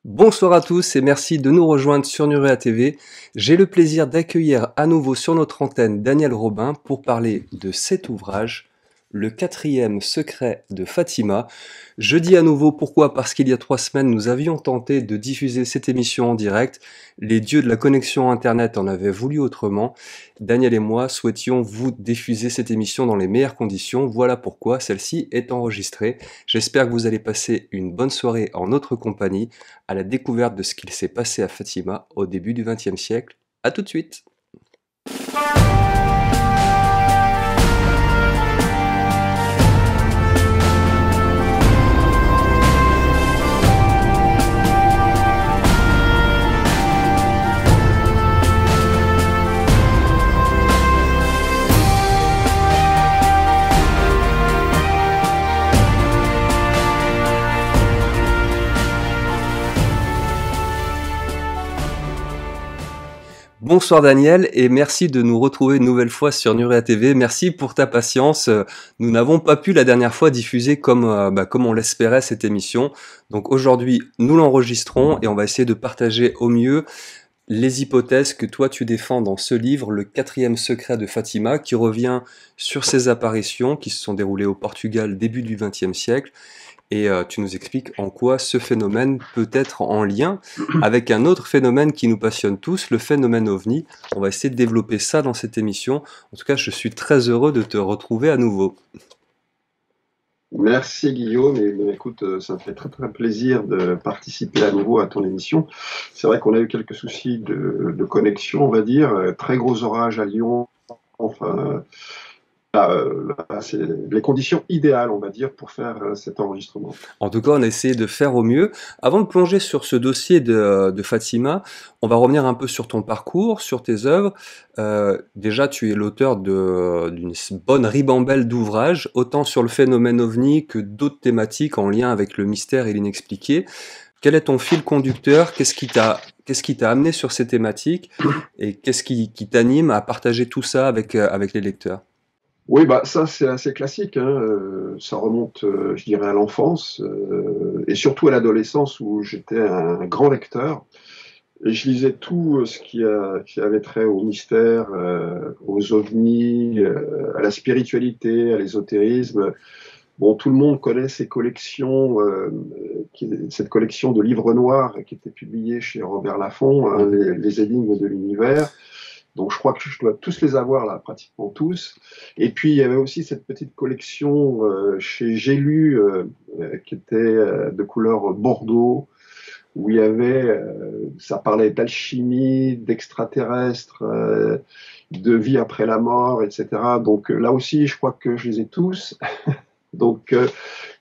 Bonsoir à tous et merci de nous rejoindre sur Nurea TV. J'ai le plaisir d'accueillir à nouveau sur notre antenne Daniel Robin pour parler de cet ouvrage, Le quatrième secret de Fatima. Je dis à nouveau pourquoi, parce qu'il y a 3 semaines nous avions tenté de diffuser cette émission en direct. Les dieux de la connexion internet en avaient voulu autrement. Daniel et moi souhaitions vous diffuser cette émission dans les meilleures conditions. Voilà pourquoi celle-ci est enregistrée. J'espère que vous allez passer une bonne soirée en notre compagnie à la découverte de ce qu'il s'est passé à Fatima au début du XXe siècle. À tout de suite. Bonsoir Daniel et merci de nous retrouver une nouvelle fois sur Nurea TV. Merci pour ta patience. Nous n'avons pas pu la dernière fois diffuser comme on l'espérait cette émission. Donc aujourd'hui, nous l'enregistrons et on va essayer de partager au mieux les hypothèses que toi tu défends dans ce livre, Le quatrième secret de Fatima, qui revient sur ses apparitions qui se sont déroulées au Portugal début du XXe siècle. Et tu nous expliques en quoi ce phénomène peut être en lien avec un autre phénomène qui nous passionne tous, le phénomène OVNI. On va essayer de développer ça dans cette émission. En tout cas, je suis très heureux de te retrouver à nouveau. Merci Guillaume, et écoute, ça me fait très très plaisir de participer à nouveau à ton émission. C'est vrai qu'on a eu quelques soucis de connexion, on va dire, très gros orages à Lyon, enfin, là, c'est les conditions idéales, on va dire, pour faire cet enregistrement. En tout cas, on a essayé de faire au mieux. Avant de plonger sur ce dossier de Fatima, on va revenir un peu sur ton parcours, sur tes œuvres. Déjà, tu es l'auteur d'une bonne ribambelle d'ouvrages, autant sur le phénomène OVNI que d'autres thématiques en lien avec le mystère et l'inexpliqué. Quel est ton fil conducteur? Qu'est-ce qui t'a amené sur ces thématiques? Et qu'est-ce qui t'anime à partager tout ça avec les lecteurs? Oui, bah ça c'est assez classique, hein. Ça remonte, je dirais, à l'enfance et surtout à l'adolescence où j'étais un grand lecteur. Et je lisais tout qui avait trait au mystère, aux ovnis, à la spiritualité, à l'ésotérisme. Bon, tout le monde connaît ces collections, cette collection de livres noirs qui était publiée chez Robert Laffont, hein, les énigmes de l'univers. Donc je crois que je dois tous les avoir là, pratiquement tous. Et puis il y avait aussi cette petite collection chez J'ai lu qui était de couleur bordeaux, où il y avait, ça parlait d'alchimie, d'extraterrestres, de vie après la mort, etc. Donc là aussi, je crois que je les ai tous. Donc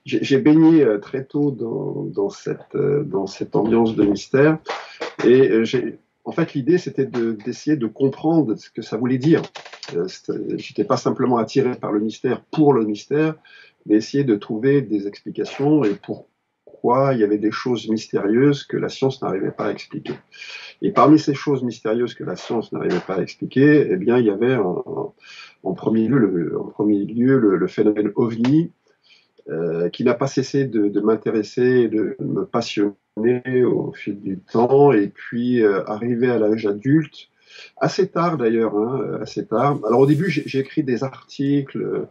j'ai baigné très tôt dans cette ambiance de mystère. Et en fait, l'idée, c'était d'essayer de comprendre ce que ça voulait dire. J'étais pas simplement attiré par le mystère pour le mystère, mais essayer de trouver des explications et pourquoi il y avait des choses mystérieuses que la science n'arrivait pas à expliquer. Et parmi ces choses mystérieuses que la science n'arrivait pas à expliquer, eh bien, il y avait en premier lieu le phénomène OVNI, qui n'a pas cessé de m'intéresser et de me passionner au fil du temps, et puis arrivé à l'âge adulte, assez tard d'ailleurs, hein, assez tard. Alors au début, j'ai écrit des articles,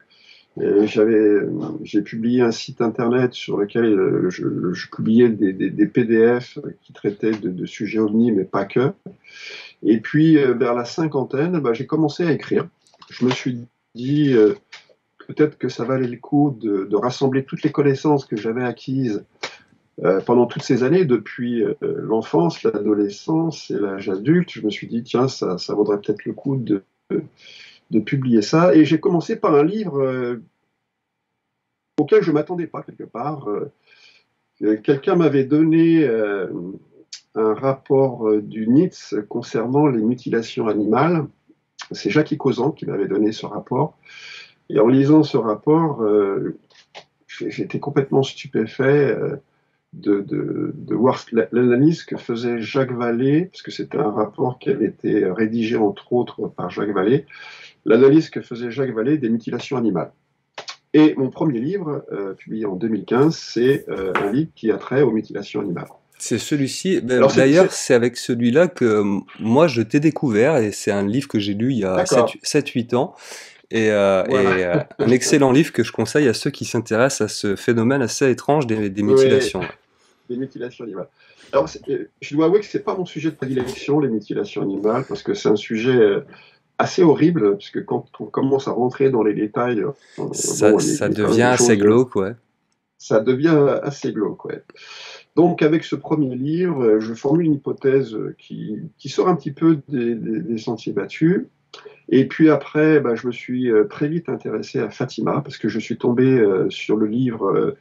j'ai publié un site internet sur lequel je publiais des PDF qui traitaient de sujets ovnis, mais pas que. Et puis vers la cinquantaine, j'ai commencé à écrire. Je me suis dit peut-être que ça valait le coup de rassembler toutes les connaissances que j'avais acquises pendant toutes ces années, depuis l'enfance, l'adolescence et l'âge adulte. Je me suis dit, tiens, ça vaudrait peut-être le coup de publier ça. Et j'ai commencé par un livre auquel je ne m'attendais pas, quelque part. Quelqu'un m'avait donné un rapport du NITS concernant les mutilations animales. C'est Jacques Icozan qui m'avait donné ce rapport. Et en lisant ce rapport, j'étais complètement stupéfait de voir l'analyse que faisait Jacques Vallée, parce que c'était un rapport qui avait été rédigé entre autres par Jacques Vallée, l'analyse que faisait Jacques Vallée des mutilations animales. Et mon premier livre, publié en 2015, c'est un livre qui a trait aux mutilations animales. C'est celui-ci. Alors, D'ailleurs, c'est avec celui-là que moi je t'ai découvert et c'est un livre que j'ai lu il y a d'accord, 7-8 ans voilà. un excellent livre que je conseille à ceux qui s'intéressent à ce phénomène assez étrange des Oui, mutilations. les mutilations animales. Alors, je dois avouer que c'est pas mon sujet de prédilection, les mutilations animales, parce que c'est un sujet assez horrible, puisque quand on commence à rentrer dans les détails, bon, Ça il y a quand même devient des assez choses, glauque, ouais. ça devient assez glauque, ouais. Donc, avec ce premier livre, je formule une hypothèse qui sort un petit peu des sentiers battus. Et puis après, bah, je me suis très vite intéressé à Fatima, parce que je suis tombé sur le livre.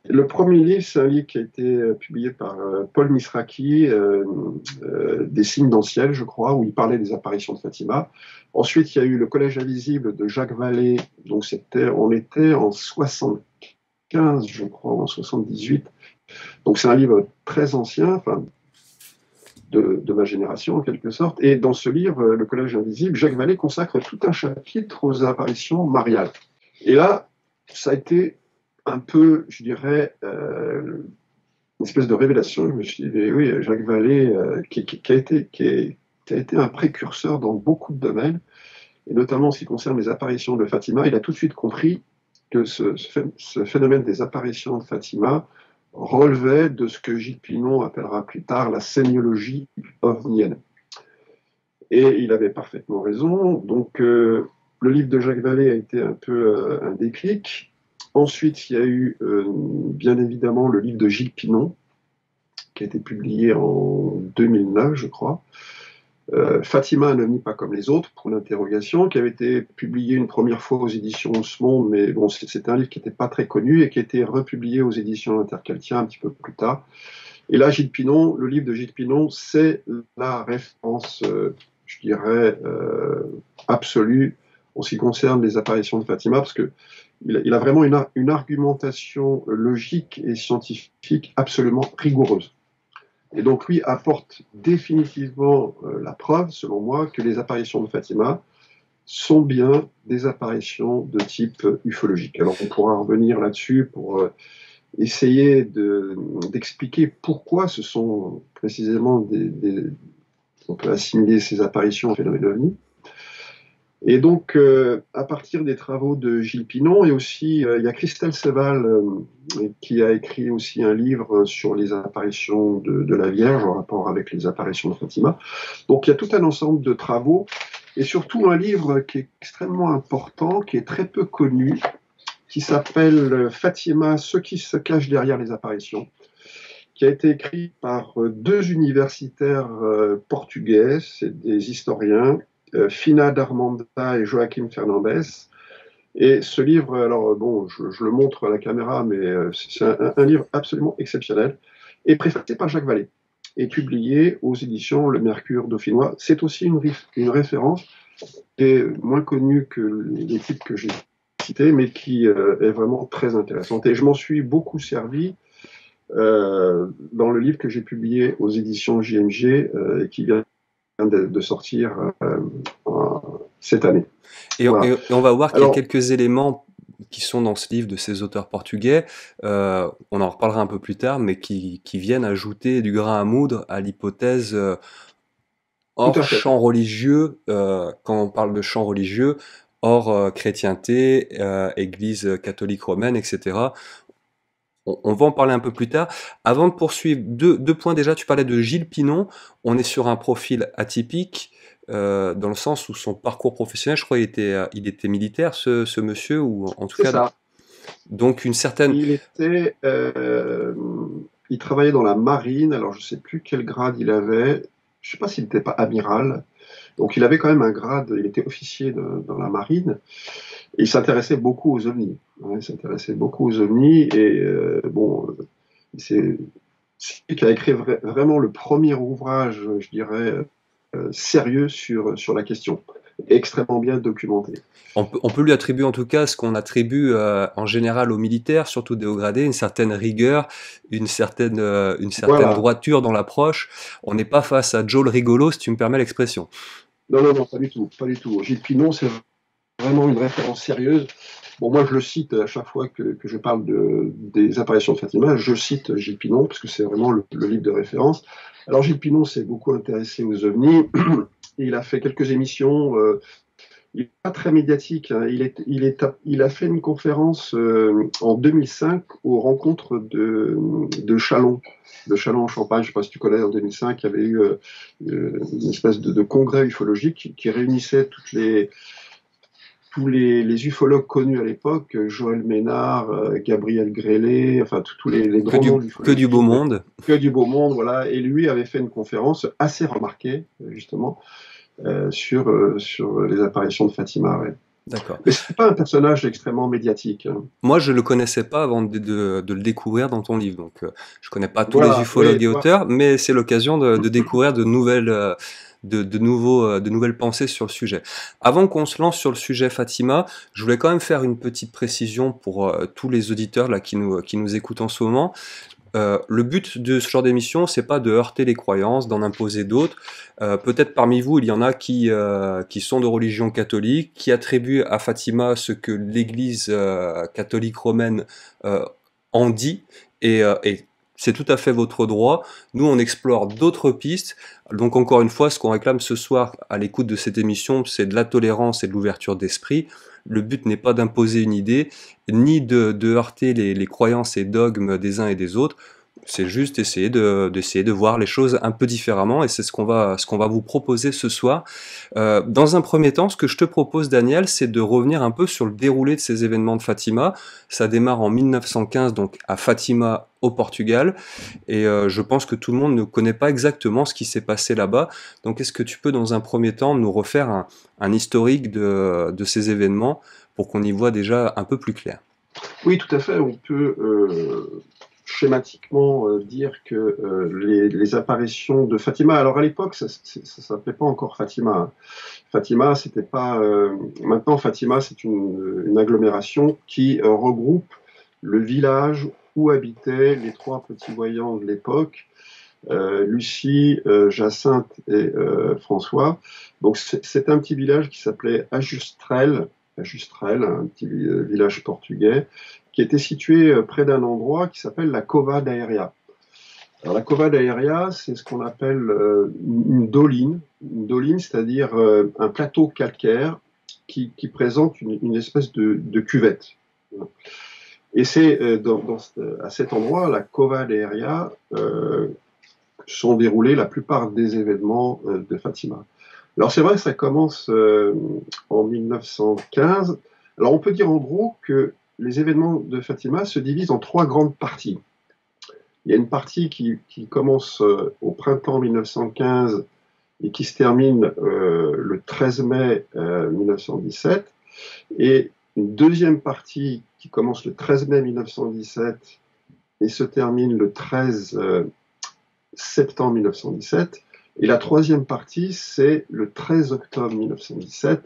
Le premier livre, c'est un livre qui a été publié par Paul Misraki, Des signes dans le ciel, je crois, où il parlait des apparitions de Fatima. Ensuite, il y a eu Le Collège invisible de Jacques Vallée, donc on était en 75, je crois, en 78. Donc c'est un livre très ancien, enfin, de ma génération en quelque sorte. Et dans ce livre, Le Collège invisible, Jacques Vallée consacre tout un chapitre aux apparitions mariales. Et là, ça a été un peu, je dirais, une espèce de révélation. Je me suis dit, oui, Jacques Vallée, qui a été un précurseur dans beaucoup de domaines, et notamment en ce qui concerne les apparitions de Fatima, il a tout de suite compris que ce phénomène des apparitions de Fatima relevait de ce que Gilles Pinon appellera plus tard la sémiologie ovnienne. Et il avait parfaitement raison. Donc, le livre de Jacques Vallée a été un peu un déclic. Ensuite, il y a eu bien évidemment le livre de Gilles Pinon, qui a été publié en 2009, je crois. Fatima, un ovni pas comme les autres, pour l'interrogation, qui avait été publié une première fois aux éditions Ce Monde, mais bon, c'était un livre qui n'était pas très connu et qui a été republié aux éditions Intercaltien un petit peu plus tard. Et là, Gilles Pinon, le livre de Gilles Pinon, c'est la référence, je dirais, absolue en ce qui concerne les apparitions de Fatima, parce que il a vraiment une argumentation logique et scientifique absolument rigoureuse. Et donc lui apporte définitivement la preuve, selon moi, que les apparitions de Fatima sont bien des apparitions de type ufologique. Alors on pourra revenir là-dessus pour essayer d'expliquer pourquoi ce sont précisément on peut assimiler ces apparitions au phénomène ovni. Et donc, à partir des travaux de Gilles Pinon, et aussi, il y a Christelle Seval qui a écrit aussi un livre sur les apparitions de la Vierge en rapport avec les apparitions de Fatima. Donc, il y a tout un ensemble de travaux, et surtout un livre qui est extrêmement important, qui est très peu connu, qui s'appelle Fatima, ce qui se cache derrière les apparitions, qui a été écrit par deux universitaires portugais, c'est des historiens, Fina Darmanda et Joaquim Fernandez. Et ce livre, alors bon, je le montre à la caméra, mais c'est un livre absolument exceptionnel, et préfacé par Jacques Vallée, et publié aux éditions Le Mercure Dauphinois. C'est aussi une référence qui est moins connue que les titres que j'ai cités, mais qui est vraiment très intéressante. Et je m'en suis beaucoup servi dans le livre que j'ai publié aux éditions JMG et qui vient de sortir cette année. Voilà. Et on va voir qu'il y a Alors, quelques éléments qui sont dans ce livre de ces auteurs portugais, on en reparlera un peu plus tard, mais qui viennent ajouter du grain à moudre à l'hypothèse tout hors à fait. champ religieux, quand on parle de champ religieux, hors chrétienté, église catholique romaine, etc. On va en parler un peu plus tard. Avant de poursuivre, deux points déjà. Tu parlais de Gilles Pinon. On est sur un profil atypique, dans le sens où son parcours professionnel, je crois, il était militaire, ce monsieur, ou en tout C'est cas, ça. donc une certaine. Il était, il travaillait dans la marine. Alors, je ne sais plus quel grade il avait. Je ne sais pas s'il n'était pas amiral. Donc, il avait quand même un grade. Il était officier dans la marine. Et il s'intéressait beaucoup aux ovnis. Ouais, il s'intéressait beaucoup aux ovnis. Et bon, c'est lui qui a écrit vraiment le premier ouvrage, je dirais, sérieux sur la question, extrêmement bien documenté. On peut lui attribuer en tout cas ce qu'on attribue en général aux militaires, surtout des hauts gradés, une certaine rigueur, une certaine Voilà. droiture dans l'approche. On n'est pas face à Joe le rigolo, si tu me permets l'expression. Non, non, non, pas du tout, pas du tout. Gilles Pinon, c'est vraiment une référence sérieuse. Bon, moi, je le cite à chaque fois que je parle des apparitions de Fatima, je cite Gilles Pinon, parce que c'est vraiment le livre de référence. Alors, Gilles Pinon s'est beaucoup intéressé aux ovnis, et il a fait quelques émissions. Il n'est pas très médiatique, hein. Il a fait une conférence en 2005 aux rencontres de Châlons, en Champagne. Je ne sais pas si tu connais, en 2005, il y avait eu une espèce de congrès ufologique qui réunissait tous les ufologues connus à l'époque, Joël Ménard, Gabriel Grélé, enfin tous les Que grands noms de que du beau l'ufologie, monde. que du beau monde, voilà. Et lui avait fait une conférence assez remarquée, justement, sur les apparitions de Fatima. Ouais. D'accord. Mais c'est pas un personnage extrêmement médiatique, hein. Moi, je le connaissais pas avant de le découvrir dans ton livre. Donc, je connais pas tous les Voilà, oui, ufologues et tu vois. auteurs, mais c'est l'occasion de découvrir de nouvelles pensées sur le sujet. Avant qu'on se lance sur le sujet Fatima, je voulais quand même faire une petite précision pour tous les auditeurs là qui nous écoutent en ce moment. Le but de ce genre d'émission, c'est pas de heurter les croyances, d'en imposer d'autres. Peut-être parmi vous, il y en a qui sont de religion catholique, qui attribuent à Fatima ce que l'Église catholique romaine euh, en dit, et c'est tout à fait votre droit. Nous, on explore d'autres pistes. Donc encore une fois, ce qu'on réclame ce soir à l'écoute de cette émission, c'est de la tolérance et de l'ouverture d'esprit. Le but n'est pas d'imposer une idée, ni de heurter les croyances et dogmes des uns et des autres. C'est juste d'essayer de voir les choses un peu différemment, et c'est ce qu'on va vous proposer ce soir. Dans un premier temps, ce que je te propose, Daniel, c'est de revenir un peu sur le déroulé de ces événements de Fatima. Ça démarre en 1915, donc à Fatima, au Portugal, et je pense que tout le monde ne connaît pas exactement ce qui s'est passé là-bas. Donc, est-ce que tu peux, dans un premier temps, nous refaire un historique de ces événements pour qu'on y voit déjà un peu plus clair? Oui, tout à fait. On peut schématiquement dire que les apparitions de Fatima. Alors à l'époque, ça s'appelait pas encore Fatima, hein. Fatima, c'était pas. Maintenant, Fatima, c'est une agglomération qui regroupe le village où habitaient les trois petits voyants de l'époque, Lucie, Jacinthe et François. Donc c'est un petit village qui s'appelait Ajustrel, un petit village portugais, qui était situé près d'un endroit qui s'appelle la Cova d'Aéria. Alors la Cova d'Aéria, c'est ce qu'on appelle une doline, c'est-à-dire un plateau calcaire qui présente une espèce de cuvette. Et c'est à cet endroit, la Cova d'Aéria, sont déroulés la plupart des événements de Fatima. Alors c'est vrai que ça commence en 1915. Alors on peut dire en gros que les événements de Fatima se divisent en trois grandes parties. Il y a une partie qui commence au printemps 1915 et qui se termine le 13 mai 1917, et une deuxième partie qui commence le 13 mai 1917 et se termine le 13 septembre 1917. Et la troisième partie, c'est le 13 octobre 1917.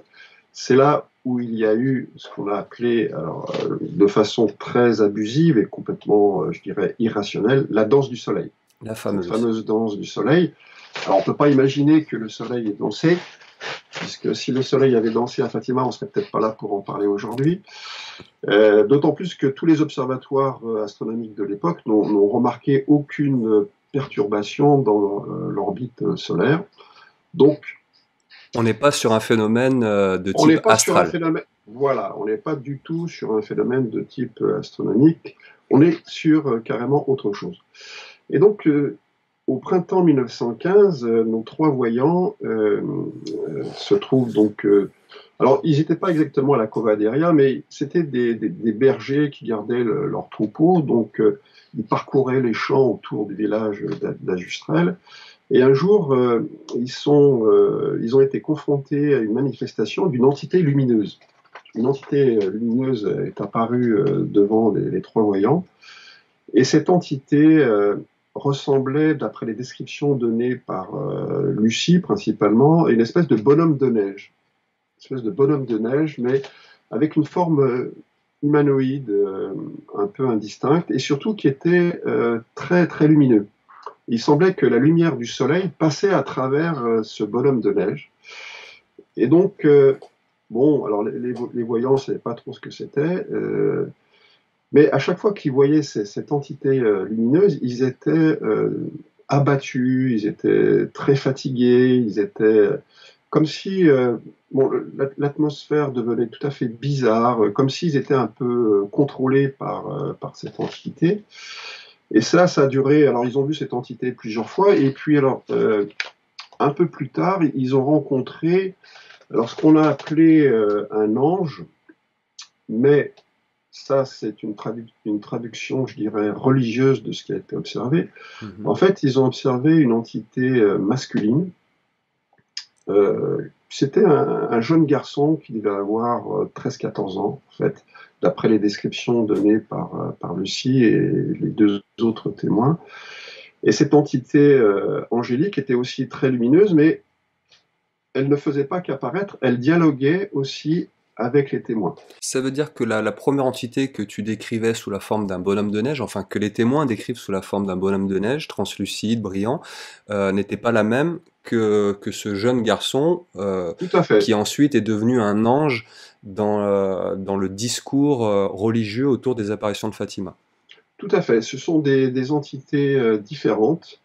C'est là où il y a eu ce qu'on a appelé, alors, de façon très abusive et complètement, je dirais, irrationnelle, la danse du soleil. La Cette fameuse. fameuse danse du soleil. Alors, on ne peut pas imaginer que le soleil ait dansé, puisque si le soleil avait dansé à Fatima, on ne serait peut-être pas là pour en parler aujourd'hui. D'autant plus que tous les observatoires astronomiques de l'époque n'ont remarqué aucune perturbation dans l'orbite solaire. Donc, On n'est pas sur un phénomène de on type n'est pas sur un astral. phénomène. Voilà, on n'est pas du tout sur un phénomène de type astronomique. On est sur carrément autre chose. Et donc, au printemps 1915, nos trois voyants se trouvent donc. Alors, ils n'étaient pas exactement à la Cova d'Aéria, mais c'était des bergers qui gardaient leur troupeau. Donc, ils parcouraient les champs autour du village d'Ajustrel. Et un jour, ils ont été confrontés à une manifestation d'une entité lumineuse. Une entité lumineuse est apparue devant les trois voyants. Et cette entité ressemblait, d'après les descriptions données par Lucie principalement, à une espèce de bonhomme de neige. Une espèce de bonhomme de neige, mais avec une forme humanoïde, un peu indistincte, et surtout qui était très, très lumineux. Il semblait que la lumière du soleil passait à travers ce bonhomme de neige. Et donc, Bon, alors les voyants ne savaient pas trop ce que c'était, mais à chaque fois qu'ils voyaient cette entité lumineuse, ils étaient abattus, ils étaient très fatigués, ils étaient comme si bon, l'atmosphère devenait tout à fait bizarre, comme s'ils étaient un peu contrôlés par cette entité. Et ça a duré. Alors, ils ont vu cette entité plusieurs fois, et puis alors un peu plus tard, ils ont rencontré alors ce qu'on a appelé un ange, mais ça, c'est une traduction, je dirais, religieuse de ce qui a été observé. Mhm. En fait, ils ont observé une entité masculine. C'était un jeune garçon qui devait avoir 13-14 ans, en fait, d'après les descriptions données par Lucie et les deux autres témoins. Et cette entité angélique était aussi très lumineuse, mais elle ne faisait pas qu'apparaître, elle dialoguait aussi avec les témoins. Ça veut dire que la première entité que tu décrivais sous la forme d'un bonhomme de neige, enfin que les témoins décrivent sous la forme d'un bonhomme de neige, translucide, brillant, n'était pas la même que ce jeune garçon Tout à fait. qui ensuite est devenu un ange dans le discours religieux autour des apparitions de Fatima. Tout à fait. Ce sont des entités différentes.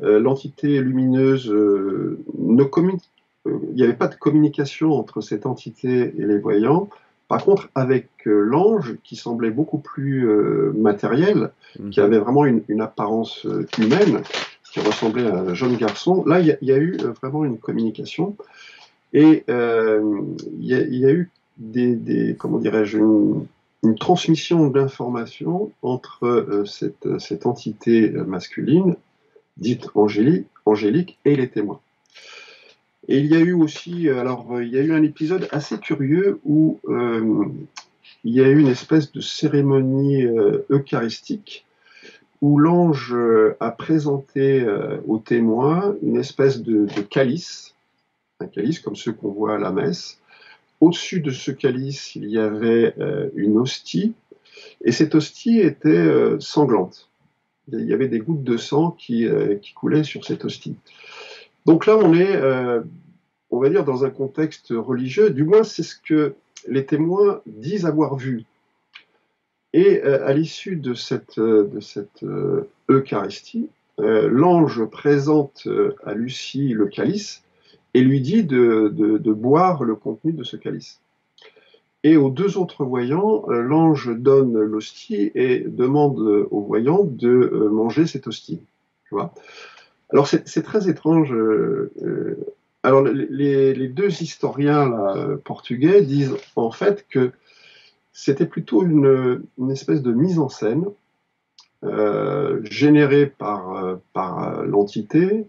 L'entité lumineuse ne communique. Il n'y avait pas de communication entre cette entité et les voyants. Par contre, avec l'ange, qui semblait beaucoup plus matériel, qui Mhm. avait vraiment une apparence humaine, qui ressemblait à un jeune garçon, là, il y a eu vraiment une communication. Et il y a eu comment dirais-je, une transmission d'informations entre cette entité masculine, dite angélique, et les témoins. Et il y a eu aussi, il y a eu un épisode assez curieux où il y a eu une espèce de cérémonie eucharistique où l'ange a présenté aux témoins une espèce de calice, un calice comme ceux qu'on voit à la messe. Au-dessus de ce calice, il y avait une hostie, et cette hostie était sanglante. Il y avait des gouttes de sang qui coulaient sur cette hostie. Donc là, on est, on va dire, dans un contexte religieux, du moins c'est ce que les témoins disent avoir vu. Et à l'issue de cette Eucharistie, l'ange présente à Lucie le calice et lui dit de boire le contenu de ce calice. Et aux deux autres voyants, l'ange donne l'hostie et demande aux voyants de manger cette hostie. Tu vois. Alors c'est très étrange. Alors les deux historiens là, portugais disent en fait que c'était plutôt une espèce de mise en scène générée par l'entité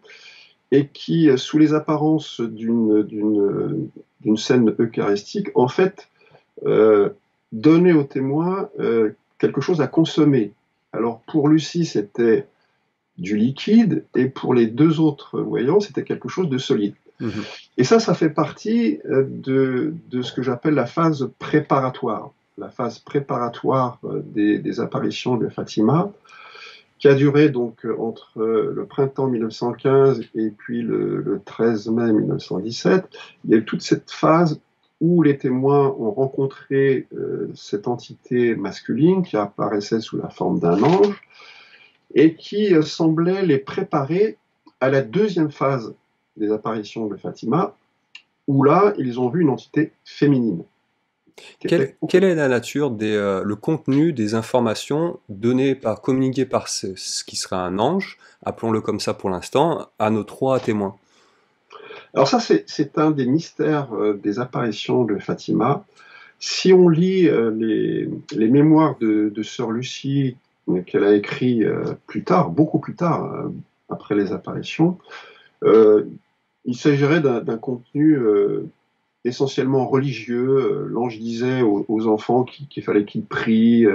et qui, sous les apparences d'une scène eucharistique, en fait, euh, donnait aux témoins quelque chose à consommer. Alors pour Lucie, c'était du liquide, et pour les deux autres voyants, c'était quelque chose de solide. Mhm. Et ça fait partie de ce que j'appelle la phase préparatoire. La phase préparatoire des apparitions de Fatima, qui a duré donc entre le printemps 1915 et puis le 13 mai 1917. Il y a eu toute cette phase où les témoins ont rencontré cette entité masculine qui apparaissait sous la forme d'un ange et qui semblait les préparer à la deuxième phase des apparitions de Fatima, où là, ils ont vu une entité féminine. Qui était... Quelle est la nature le contenu des informations communiquées par ce qui serait un ange, appelons-le comme ça pour l'instant, à nos trois témoins? Alors ça, c'est un des mystères des apparitions de Fatima. Si on lit les mémoires de Sœur Lucie, qu'elle a écrit plus tard, beaucoup plus tard, après les apparitions, euh, il s'agirait d'un contenu essentiellement religieux. L'ange disait aux enfants qu'il fallait qu'ils prient,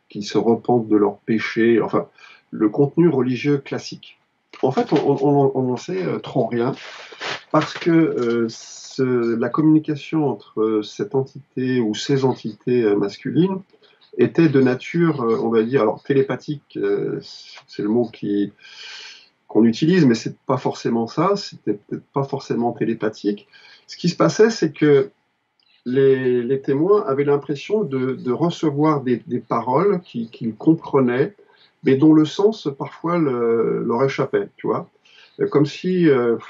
qu'ils se repentent de leurs péchés, enfin, le contenu religieux classique. En fait, on n'en sait trop rien, parce que la communication entre cette entité ou ces entités masculines était de nature, on va dire, alors télépathique, c'est le mot qu'on utilise, mais c'est pas forcément ça, c'était peut-être pas forcément télépathique. Ce qui se passait, c'est que les témoins avaient l'impression de recevoir des paroles qu'ils comprenaient, mais dont le sens parfois leur échappait, tu vois. Comme si,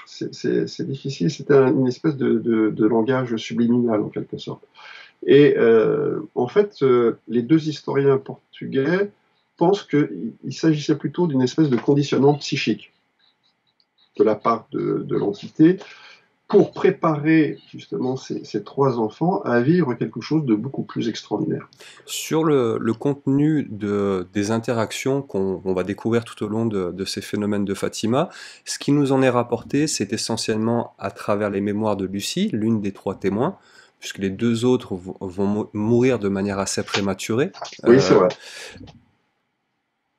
c'est difficile, c'était une espèce de langage subliminal en quelque sorte. Et en fait, les deux historiens portugais pensent qu'il s'agissait plutôt d'une espèce de conditionnement psychique de la part de l'entité pour préparer justement ces trois enfants à vivre quelque chose de beaucoup plus extraordinaire. Sur le contenu des interactions qu'on va découvrir tout au long de ces phénomènes de Fatima, ce qui nous en est rapporté, c'est essentiellement à travers les mémoires de Lucie, l'une des trois témoins, puisque les deux autres vont mourir de manière assez prématurée. Oui, c'est vrai.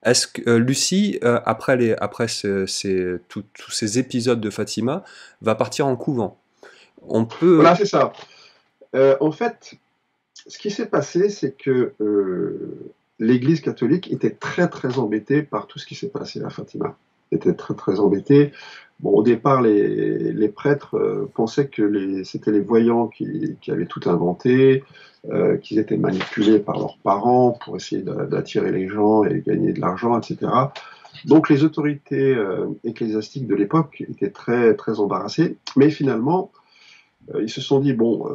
Est-ce que Lucie, après tous ces épisodes de Fatima, va partir en couvent? On peut... Voilà, c'est ça. En fait, ce qui s'est passé, c'est que l'Église catholique était très très embêtée par tout ce qui s'est passé à Fatima. Était très très embêtée. Bon, au départ, les prêtres pensaient que c'était les voyants qui avaient tout inventé, qu'ils étaient manipulés par leurs parents pour essayer d'attirer les gens et gagner de l'argent, etc. Donc les autorités ecclésiastiques de l'époque étaient très très embarrassées, mais finalement, ils se sont dit, bon,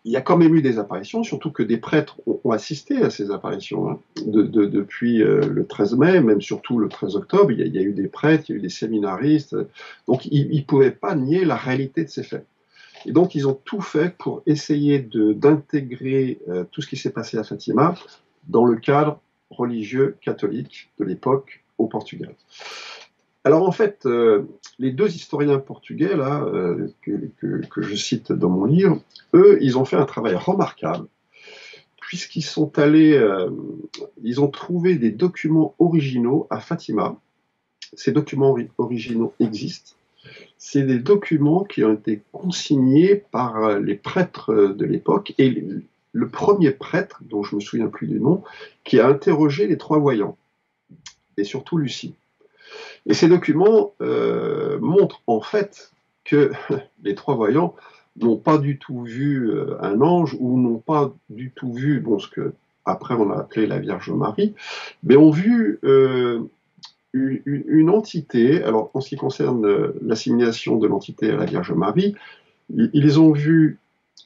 il y a quand même eu des apparitions, surtout que des prêtres ont assisté à ces apparitions. Hein. Depuis le 13 mai, même surtout le 13 octobre, il y a eu des prêtres, il y a eu des séminaristes. Donc, ils ne pouvaient pas nier la réalité de ces faits. Et donc, ils ont tout fait pour essayer d'intégrer tout ce qui s'est passé à Fatima dans le cadre religieux catholique de l'époque au Portugal. Alors en fait, les deux historiens portugais là, que je cite dans mon livre, eux, ils ont fait un travail remarquable, puisqu'ils sont allés, ils ont trouvé des documents originaux à Fatima. Ces documents originaux existent. C'est des documents qui ont été consignés par les prêtres de l'époque, et le premier prêtre, dont je me souviens plus du nom, qui a interrogé les trois voyants, et surtout Lucie. Et ces documents montrent en fait que les trois voyants n'ont pas du tout vu un ange ou n'ont pas du tout vu ce que après on a appelé la Vierge Marie, mais ont vu une entité. Alors en ce qui concerne l'assimilation de l'entité à la Vierge Marie, ils ont vu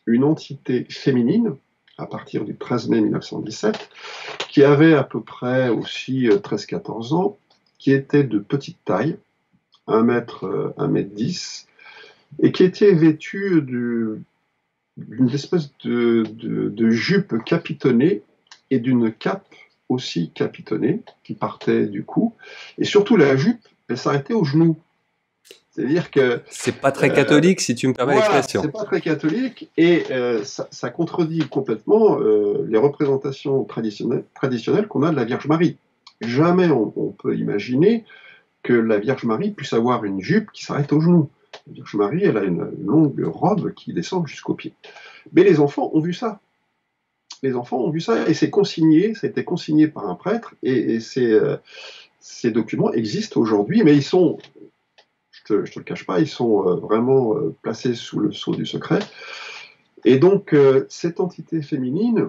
une entité féminine à partir du 13 mai 1917 qui avait à peu près aussi 13-14 ans, qui était de petite taille, 1 mètre, 1m10, et qui était vêtue d'une espèce de jupe capitonnée et d'une cape aussi capitonnée qui partait du cou. Et surtout, la jupe, elle s'arrêtait aux genoux. C'est-à-dire que... C'est pas très catholique, si tu me permets voilà, l'expression. c'est pas très catholique, et ça contredit complètement les représentations traditionnelles qu'on a de la Vierge Marie. Jamais on peut imaginer que la Vierge Marie puisse avoir une jupe qui s'arrête aux genoux. La Vierge Marie, elle a une longue robe qui descend jusqu'aux pieds. Mais les enfants ont vu ça. Les enfants ont vu ça, et c'est consigné, ça a été consigné par un prêtre, et ces documents existent aujourd'hui, mais ils sont, je te le cache pas, ils sont vraiment placés sous le sceau du secret. Et donc, cette entité féminine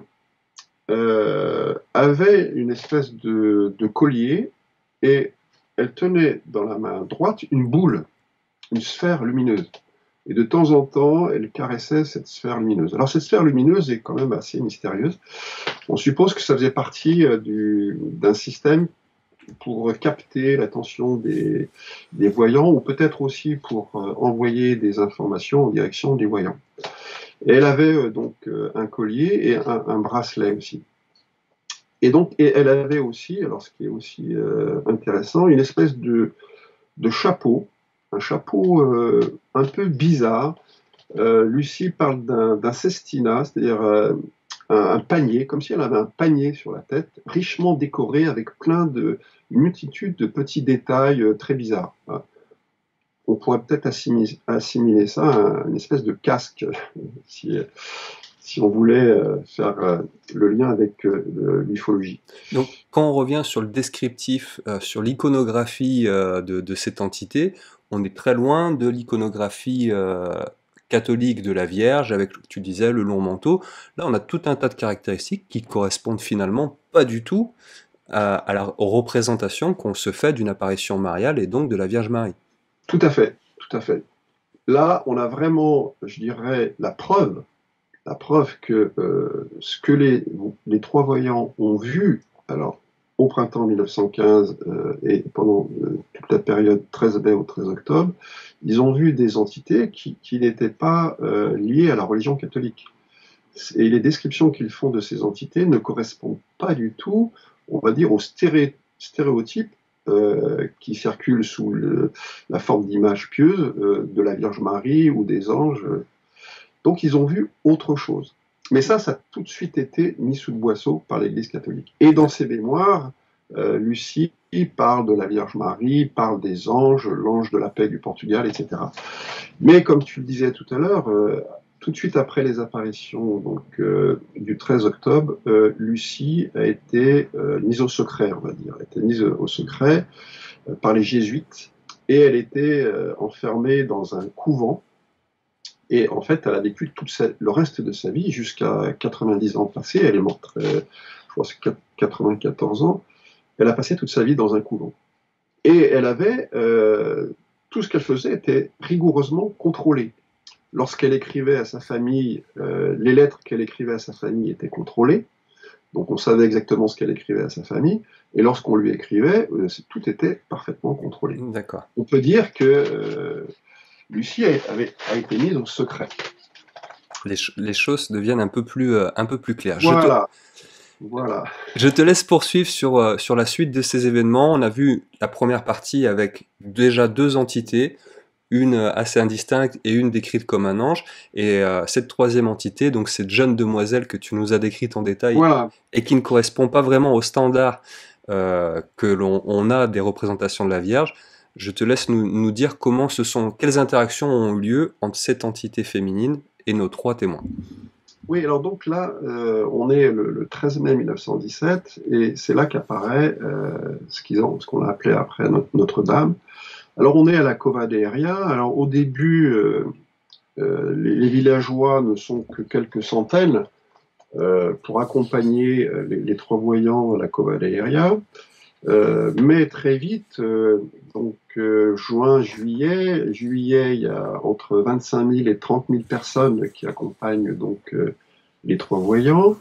avait une espèce de collier, et elle tenait dans la main droite une boule, une sphère lumineuse. Et de temps en temps, elle caressait cette sphère lumineuse. Alors cette sphère lumineuse est quand même assez mystérieuse. On suppose que ça faisait partie d'un système pour capter l'attention des voyants, ou peut-être aussi pour envoyer des informations en direction des voyants. Et elle avait donc un collier et un bracelet aussi. Et elle avait aussi, alors ce qui est aussi intéressant, une espèce de chapeau, un chapeau un peu bizarre. Lucie parle d'un cestina, c'est-à-dire un panier, comme si elle avait un panier sur la tête, richement décoré avec une multitude de petits détails très bizarres. On pourrait peut-être assimiler ça à une espèce de casque, si on voulait faire le lien avec l'ufologie. Donc, quand on revient sur le descriptif, sur l'iconographie de cette entité, on est très loin de l'iconographie catholique de la Vierge, avec, tu disais, le long manteau. Là, on a tout un tas de caractéristiques qui correspondent finalement pas du tout à la représentation qu'on se fait d'une apparition mariale et donc de la Vierge Marie. Tout à fait, tout à fait. Là, on a vraiment, je dirais, la preuve que ce que les trois voyants ont vu, alors au printemps 1915 et pendant toute la période 13 mai au 13 octobre, ils ont vu des entités qui n'étaient pas liées à la religion catholique. Et les descriptions qu'ils font de ces entités ne correspondent pas du tout, on va dire, aux stéréotypes qui circulent sous la forme d'images pieuses de la Vierge Marie ou des anges. Donc ils ont vu autre chose. Mais ça a tout de suite été mis sous le boisseau par l'Église catholique. Et dans ses mémoires, Lucie parle de la Vierge Marie, parle des anges, l'ange de la paix du Portugal, etc. Mais comme tu le disais tout à l'heure, tout de suite après les apparitions donc, du 13 octobre, Lucie a été mise au secret, on va dire. Elle a été mise au secret par les jésuites et elle était enfermée dans un couvent. Et en fait, elle a vécu le reste de sa vie jusqu'à 90 ans passés. Elle est morte, je crois, c'est 94 ans. Elle a passé toute sa vie dans un couvent. Et elle avait, tout ce qu'elle faisait était rigoureusement contrôlé. Lorsqu'elle écrivait à sa famille, les lettres qu'elle écrivait à sa famille étaient contrôlées. Donc on savait exactement ce qu'elle écrivait à sa famille. Et lorsqu'on lui écrivait, tout était parfaitement contrôlé. D'accord. On peut dire que Lucie a été mise au secret. Les choses deviennent un peu plus claires. Voilà. Je te laisse poursuivre sur la suite de ces événements. On a vu la première partie avec déjà 2 entités, une assez indistincte et une décrite comme un ange. Et cette troisième entité, donc cette jeune demoiselle que tu nous as décrite en détail, voilà. Et qui ne correspond pas vraiment au standard que l'on a des représentations de la Vierge. Je te laisse nous dire quelles interactions ont eu lieu entre cette entité féminine et nos 3 témoins. Oui, alors donc là, on est le 13 mai 1917, et c'est là qu'apparaît ce qu'on a appelé après Notre-Dame. Alors on est à la Cova de Heria. Alors au début, les villageois ne sont que quelques centaines pour accompagner les 3 voyants à la Cova de Heria. Mais très vite, donc juin, juillet, il y a entre 25 000 et 30 000 personnes qui accompagnent donc les 3 voyants.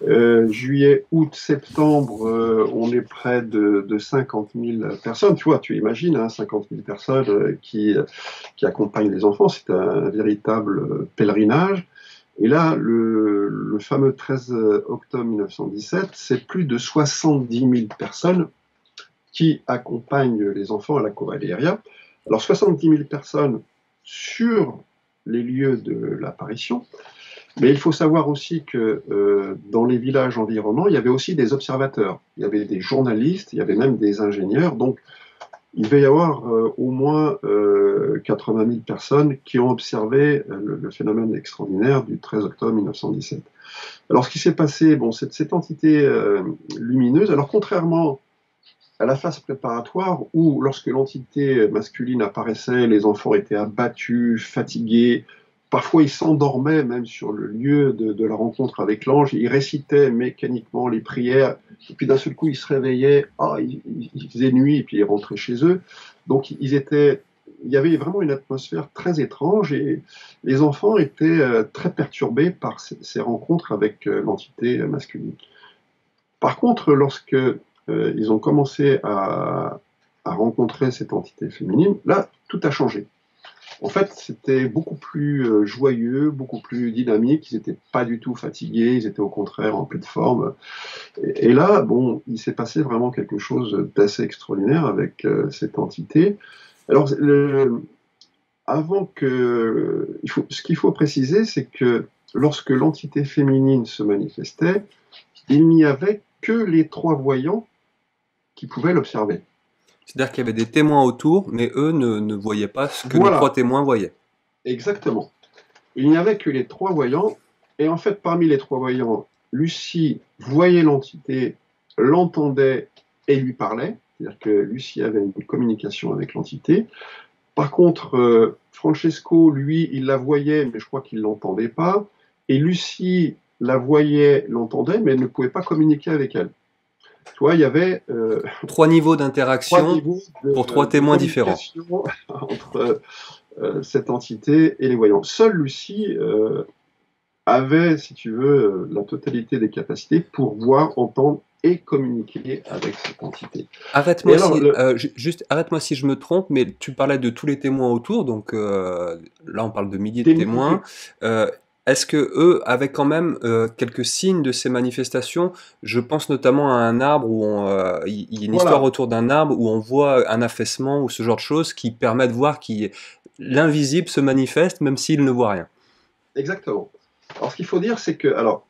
Juillet, août, septembre, on est près de 50 000 personnes. Tu vois, tu imagines, hein, 50 000 personnes qui accompagnent les enfants. C'est un véritable pèlerinage. Et là, le fameux 13 octobre 1917, c'est plus de 70 000 personnes qui accompagnent les enfants à la Cova de Heria. Alors 70 000 personnes sur les lieux de l'apparition, mais il faut savoir aussi que dans les villages environnants, il y avait aussi des observateurs, il y avait des journalistes, il y avait même des ingénieurs, donc il devait y avoir au moins 80 000 personnes qui ont observé le phénomène extraordinaire du 13 octobre 1917. Alors ce qui s'est passé, bon, cette entité lumineuse, alors contrairement à la phase préparatoire où, lorsque l'entité masculine apparaissait, les enfants étaient abattus, fatigués, parfois ils s'endormaient même sur le lieu de la rencontre avec l'ange, ils récitaient mécaniquement les prières, et puis d'un seul coup ils se réveillaient, il faisait nuit, et puis ils rentraient chez eux. Donc il y avait vraiment une atmosphère très étrange, et les enfants étaient très perturbés par ces rencontres avec l'entité masculine. Par contre, lorsque ils ont commencé à rencontrer cette entité féminine, là, tout a changé. En fait, c'était beaucoup plus joyeux, beaucoup plus dynamique, ils n'étaient pas du tout fatigués, ils étaient au contraire en pleine forme. Et là, bon, il s'est passé vraiment quelque chose d'assez extraordinaire avec cette entité. Alors, ce qu'il faut préciser, c'est que lorsque l'entité féminine se manifestait, il n'y avait que les 3 voyants qui pouvaient l'observer. C'est-à-dire qu'il y avait des témoins autour, mais eux ne voyaient pas ce que nos 3 témoins voyaient. Exactement. Il n'y avait que les 3 voyants, et en fait, parmi les 3 voyants, Lucie voyait l'entité, l'entendait et lui parlait, c'est-à-dire que Lucie avait une communication avec l'entité. Par contre, Francesco, lui, il la voyait, mais je crois qu'il ne l'entendait pas. Et Lucie la voyait, l'entendait, mais elle ne pouvait pas communiquer avec elle. Tu vois, il y avait 3 niveaux trois d'interaction niveaux pour 3 témoins différents. communication entre cette entité et les voyants. Seule Lucie avait, si tu veux, la totalité des capacités pour voir, entendre et communiquer avec cette entité. Et Arrête-moi alors, si, juste arrête-moi si je me trompe, mais tu parlais de tous les témoins autour, donc là on parle de milliers de des témoins. milliers. Est-ce que eux avaient quand même quelques signes de ces manifestations? Je pense notamment à un arbre où il y a une histoire Voilà, autour d'un arbre où on voit un affaissement ou ce genre de choses qui permet de voir que l'invisible se manifeste même s'il ne voit rien. exactement. Alors, ce qu'il faut dire, c'est que alors,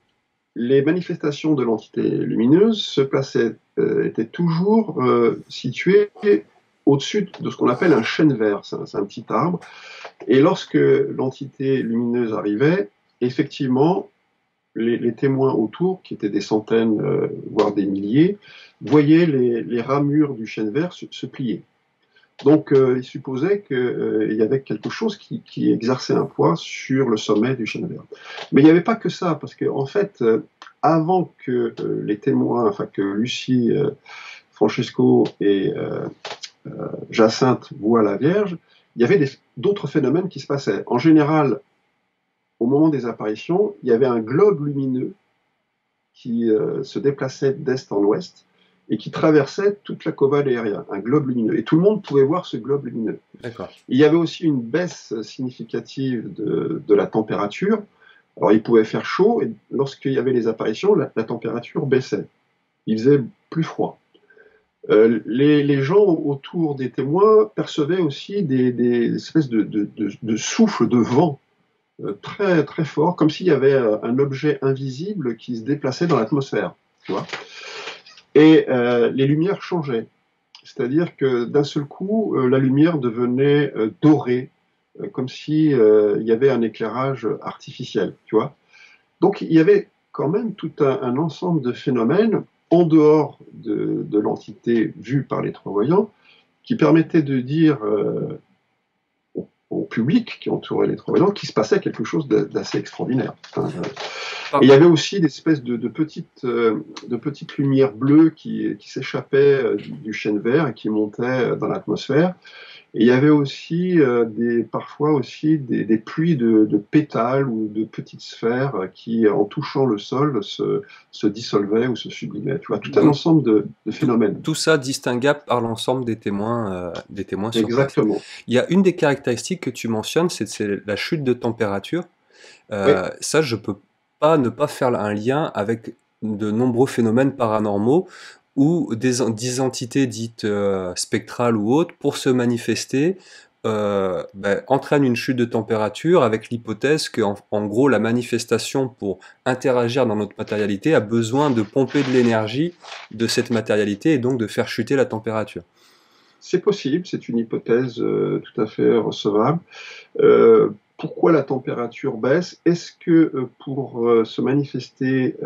les manifestations de l'entité lumineuse étaient toujours situées au-dessus de ce qu'on appelle un chêne vert. C'est un petit arbre. Et lorsque l'entité lumineuse arrivait, effectivement, les témoins autour, qui étaient des centaines, voire des milliers, voyaient les ramures du chêne vert se plier. Donc, il supposait qu'il y avait quelque chose qui exerçait un poids sur le sommet du chêne vert. Mais il n'y avait pas que ça, parce qu'en fait, avant que les témoins, enfin que Lucie, Francesco et Jacinthe voient la Vierge, il y avait d'autres phénomènes qui se passaient. En général, au moment des apparitions, il y avait un globe lumineux qui se déplaçait d'est en ouest et qui traversait toute la cova aérienne, un globe lumineux. Et tout le monde pouvait voir ce globe lumineux. D'accord. Il y avait aussi une baisse significative de la température. Alors il pouvait faire chaud, et lorsqu'il y avait les apparitions, la température baissait. Il faisait plus froid. Les gens autour des témoins percevaient aussi des espèces de souffles de vent très, très fort, comme s'il y avait un objet invisible qui se déplaçait dans l'atmosphère. Tu vois. Et les lumières changeaient. C'est-à-dire que d'un seul coup, la lumière devenait dorée, comme si il y avait un éclairage artificiel, tu vois. Donc il y avait quand même tout un ensemble de phénomènes en dehors de l'entité vue par les trois voyants qui permettaient de dire au public qui entourait les trois voyants qu'il se passait quelque chose d'assez extraordinaire. Et il y avait aussi des espèces de petites lumières bleues qui s'échappaient du chêne vert et qui montaient dans l'atmosphère. Et il y avait aussi parfois aussi des pluies de pétales ou de petites sphères qui, en touchant le sol, se dissolvaient ou se sublimaient. Tu vois, tout un Donc, ensemble de phénomènes. tout ça distinguable par l'ensemble des témoins sur place. Exactement. Il y a une des caractéristiques que tu mentionnes, c'est la chute de température. Oui, Ça, je peux pas ne pas faire un lien avec de nombreux phénomènes paranormaux où des entités dites spectrales ou autres, pour se manifester, entraînent une chute de température avec l'hypothèse que, en gros, la manifestation, pour interagir dans notre matérialité, a besoin de pomper de l'énergie de cette matérialité et donc de faire chuter la température. c'est possible, c'est une hypothèse tout à fait recevable. Pourquoi la température baisse? Est-ce que pour se manifester,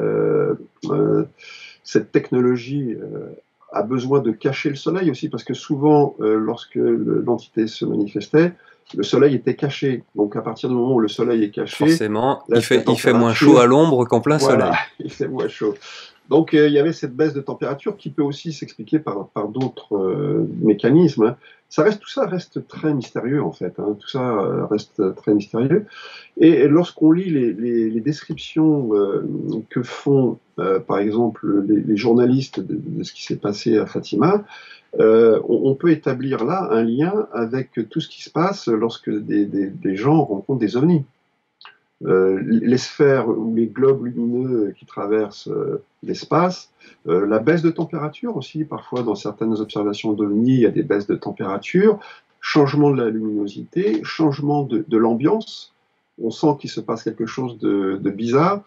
cette technologie a besoin de cacher le soleil aussi? Parce que souvent, lorsque l'entité se manifestait, le soleil était caché. Donc à partir du moment où le soleil est caché, Forcément, la il fait moins chaud à température, l'ombre qu'en plein voilà, soleil. il fait moins chaud. Donc il y avait cette baisse de température qui peut aussi s'expliquer par d'autres mécanismes. Hein. Tout ça reste très mystérieux en fait. Hein. Tout ça reste très mystérieux. Et lorsqu'on lit les descriptions que font par exemple les journalistes de ce qui s'est passé à Fatima, on peut établir là un lien avec tout ce qui se passe lorsque des gens rencontrent des ovnis. Les sphères ou les globes lumineux qui traversent l'espace, la baisse de température aussi, parfois dans certaines observations d'OVNI, il y a des baisses de température, changement de la luminosité, changement de l'ambiance, on sent qu'il se passe quelque chose de bizarre.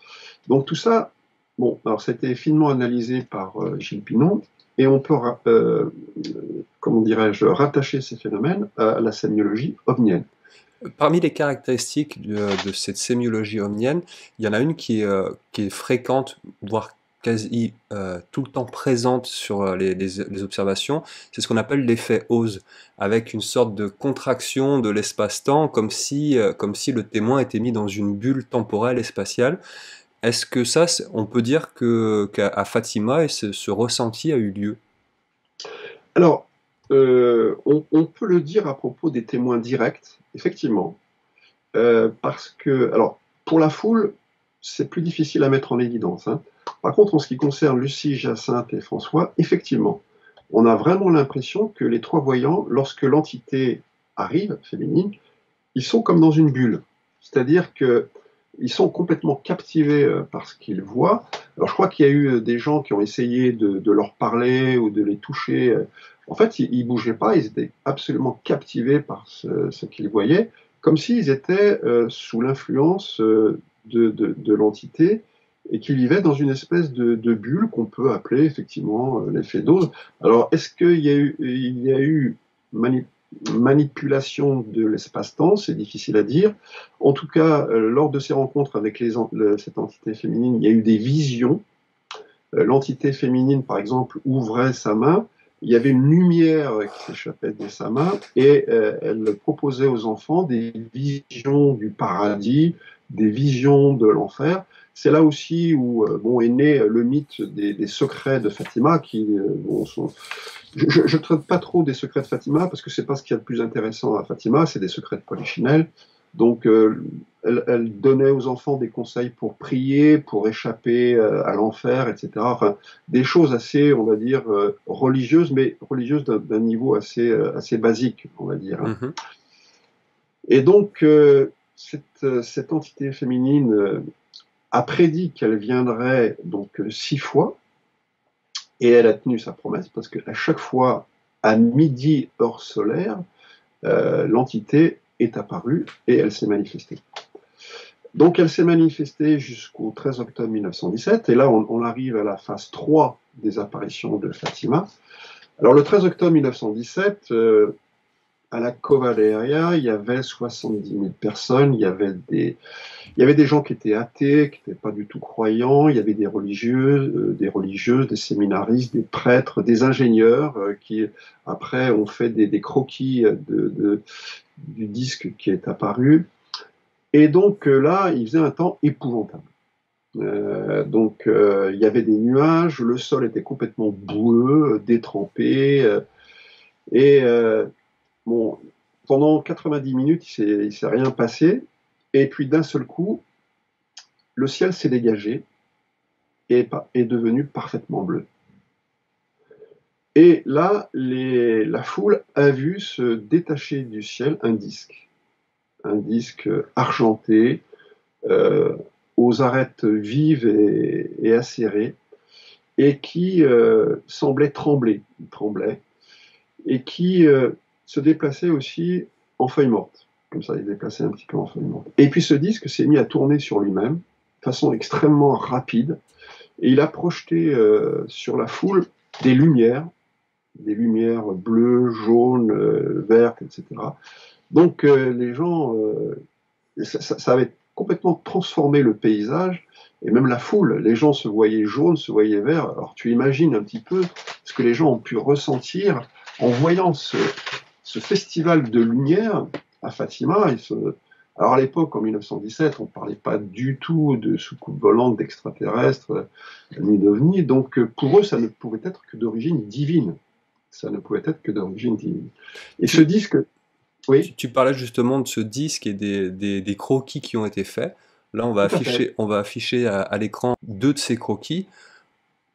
Donc tout ça, bon, alors ça a été finement analysé par Gilles Pinon, et on peut, comment dirais-je, rattacher ces phénomènes à la sémiologie ovnienne. Parmi les caractéristiques de cette sémiologie omnienne, il y en a une qui est fréquente, voire quasi tout le temps présente sur les observations, c'est ce qu'on appelle l'effet Ose, avec une sorte de contraction de l'espace-temps, comme si le témoin était mis dans une bulle temporelle et spatiale. Est-ce que ça, on peut dire qu'à Fatima, ce ressenti a eu lieu? Alors, on peut le dire à propos des témoins directs, effectivement, parce que, alors, pour la foule, c'est plus difficile à mettre en évidence, hein. Par contre, en ce qui concerne Lucie, Jacinthe et François, effectivement, on a vraiment l'impression que les trois voyants, lorsque l'entité arrive, féminine, ils sont comme dans une bulle. C'est-à-dire que ils sont complètement captivés par ce qu'ils voient. Alors je crois qu'il y a eu des gens qui ont essayé de leur parler ou de les toucher. En fait, ils ne bougeaient pas, ils étaient absolument captivés par ce qu'ils voyaient, comme s'ils étaient sous l'influence de l'entité et qu'ils vivaient dans une espèce de bulle qu'on peut appeler effectivement l'effet dose. Alors, est-ce qu'il y a eu manipulation de l'espace-temps? C'est difficile à dire. En tout cas, lors de ces rencontres avec cette entité féminine, il y a eu des visions. L'entité féminine, par exemple, ouvrait sa main, il y avait une lumière qui s'échappait de sa main et elle proposait aux enfants des visions du paradis, des visions de l'enfer. C'est là aussi où est né le mythe des secrets de Fatima, qui sont... Je ne traite pas trop des secrets de Fatima parce que c'est pas ce qu'il y a de plus intéressant à Fatima, c'est des secrets de Polichinelle. Donc, elle donnait aux enfants des conseils pour prier, pour échapper à l'enfer, etc. Enfin, des choses assez, on va dire, religieuses, mais religieuses d'un niveau assez basique, on va dire, hein. Mhm. Et donc, cette entité féminine a prédit qu'elle viendrait donc 6 fois, et elle a tenu sa promesse parce qu'à chaque fois, à midi heure solaire, l'entité est apparue et elle s'est manifestée. Donc elle s'est manifestée jusqu'au 13 octobre 1917, et là on arrive à la phase 3 des apparitions de Fatima. Alors le 13 octobre 1917, à la Cova de Heredia, il y avait 70 000 personnes, il y avait des gens qui étaient athées, qui n'étaient pas du tout croyants, il y avait des religieuses, des séminaristes, des prêtres, des ingénieurs qui après ont fait des croquis du disque qui est apparu. Et donc là, il faisait un temps épouvantable. Il y avait des nuages, le sol était complètement boueux, détrempé, et bon, pendant 90 minutes, il s'est rien passé, et puis d'un seul coup, le ciel s'est dégagé et est devenu parfaitement bleu. Et là, la foule a vu se détacher du ciel un disque argenté, aux arêtes vives et acérées, et qui semblait trembler, il tremblait, et qui se déplaçait aussi en feuilles mortes. Comme ça, il se déplaçait un petit peu en feuilles mortes. Et puis ce disque s'est mis à tourner sur lui-même, de façon extrêmement rapide, et il a projeté sur la foule des lumières bleues, jaunes, vertes, etc. Donc les gens, ça avait complètement transformé le paysage, et même la foule. Les gens se voyaient jaunes, se voyaient verts. Alors tu imagines un petit peu ce que les gens ont pu ressentir en voyant ce festival de lumière à Fatima. Alors à l'époque, en 1917, on ne parlait pas du tout de soucoupe volante, d'extraterrestres, ni d'ovnis. Donc pour eux, ça ne pouvait être que d'origine divine. Ça ne pouvait être que d'origine divine. Et ce disque... Oui, Tu parlais justement de ce disque et des croquis qui ont été faits. Là, tout à fait. on va afficher à l'écran deux de ces croquis.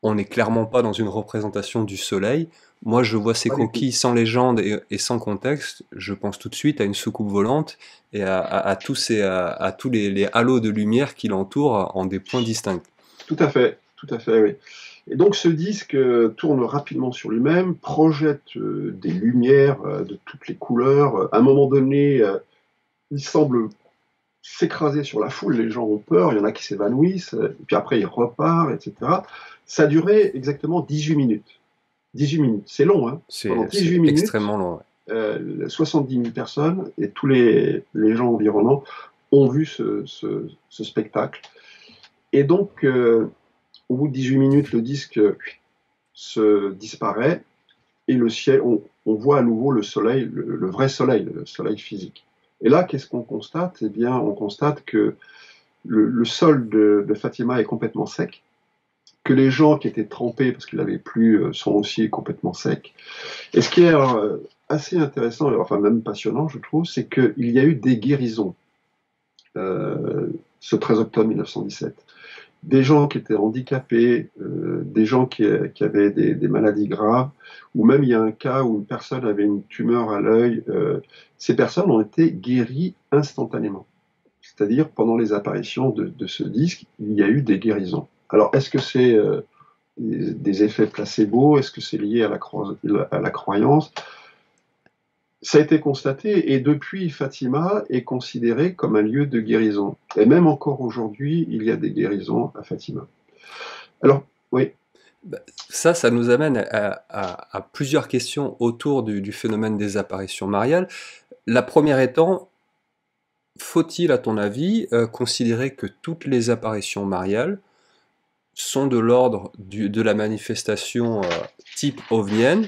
On n'est clairement pas dans une représentation du soleil. Moi, je vois ces Pas du tout. croquis sans légende et sans contexte. Je pense tout de suite à une soucoupe volante et à à tous les halos de lumière qui l'entourent en des points distincts. Tout à fait, oui. Et donc ce disque tourne rapidement sur lui-même, projette des lumières de toutes les couleurs. À un moment donné, il semble s'écraser sur la foule, les gens ont peur, il y en a qui s'évanouissent, et puis après il repart, etc. Ça a duré exactement 18 minutes. 18 minutes, c'est long, hein. Pendant C'est 18 minutes, extrêmement long. Ouais. 70 000 personnes et tous les gens environnants ont vu ce spectacle. Et donc, au bout de 18 minutes, le disque se disparaît et le ciel, on voit à nouveau le soleil, le vrai soleil, le soleil physique. Et là, qu'est-ce qu'on constate? Eh bien, on constate que le sol de Fatima est complètement sec, que les gens qui étaient trempés parce qu'il n'avait plu sont aussi complètement secs. Et ce qui est assez intéressant, enfin même passionnant, je trouve, c'est qu'il y a eu des guérisons ce 13 octobre 1917. Des gens qui étaient handicapés, des gens qui avaient des maladies graves, ou même il y a un cas où une personne avait une tumeur à l'œil. Ces personnes ont été guéries instantanément. C'est-à-dire, pendant les apparitions de ce disque, il y a eu des guérisons. Alors, est-ce que c'est des effets placebo? Est-ce que c'est lié à la croyance? Ça a été constaté, et depuis, Fatima est considérée comme un lieu de guérison. Et même encore aujourd'hui, il y a des guérisons à Fatima. Alors, oui. Ça nous amène à plusieurs questions autour du phénomène des apparitions mariales. La première étant, faut-il, à ton avis, considérer que toutes les apparitions mariales sont de l'ordre de la manifestation type ovnienne,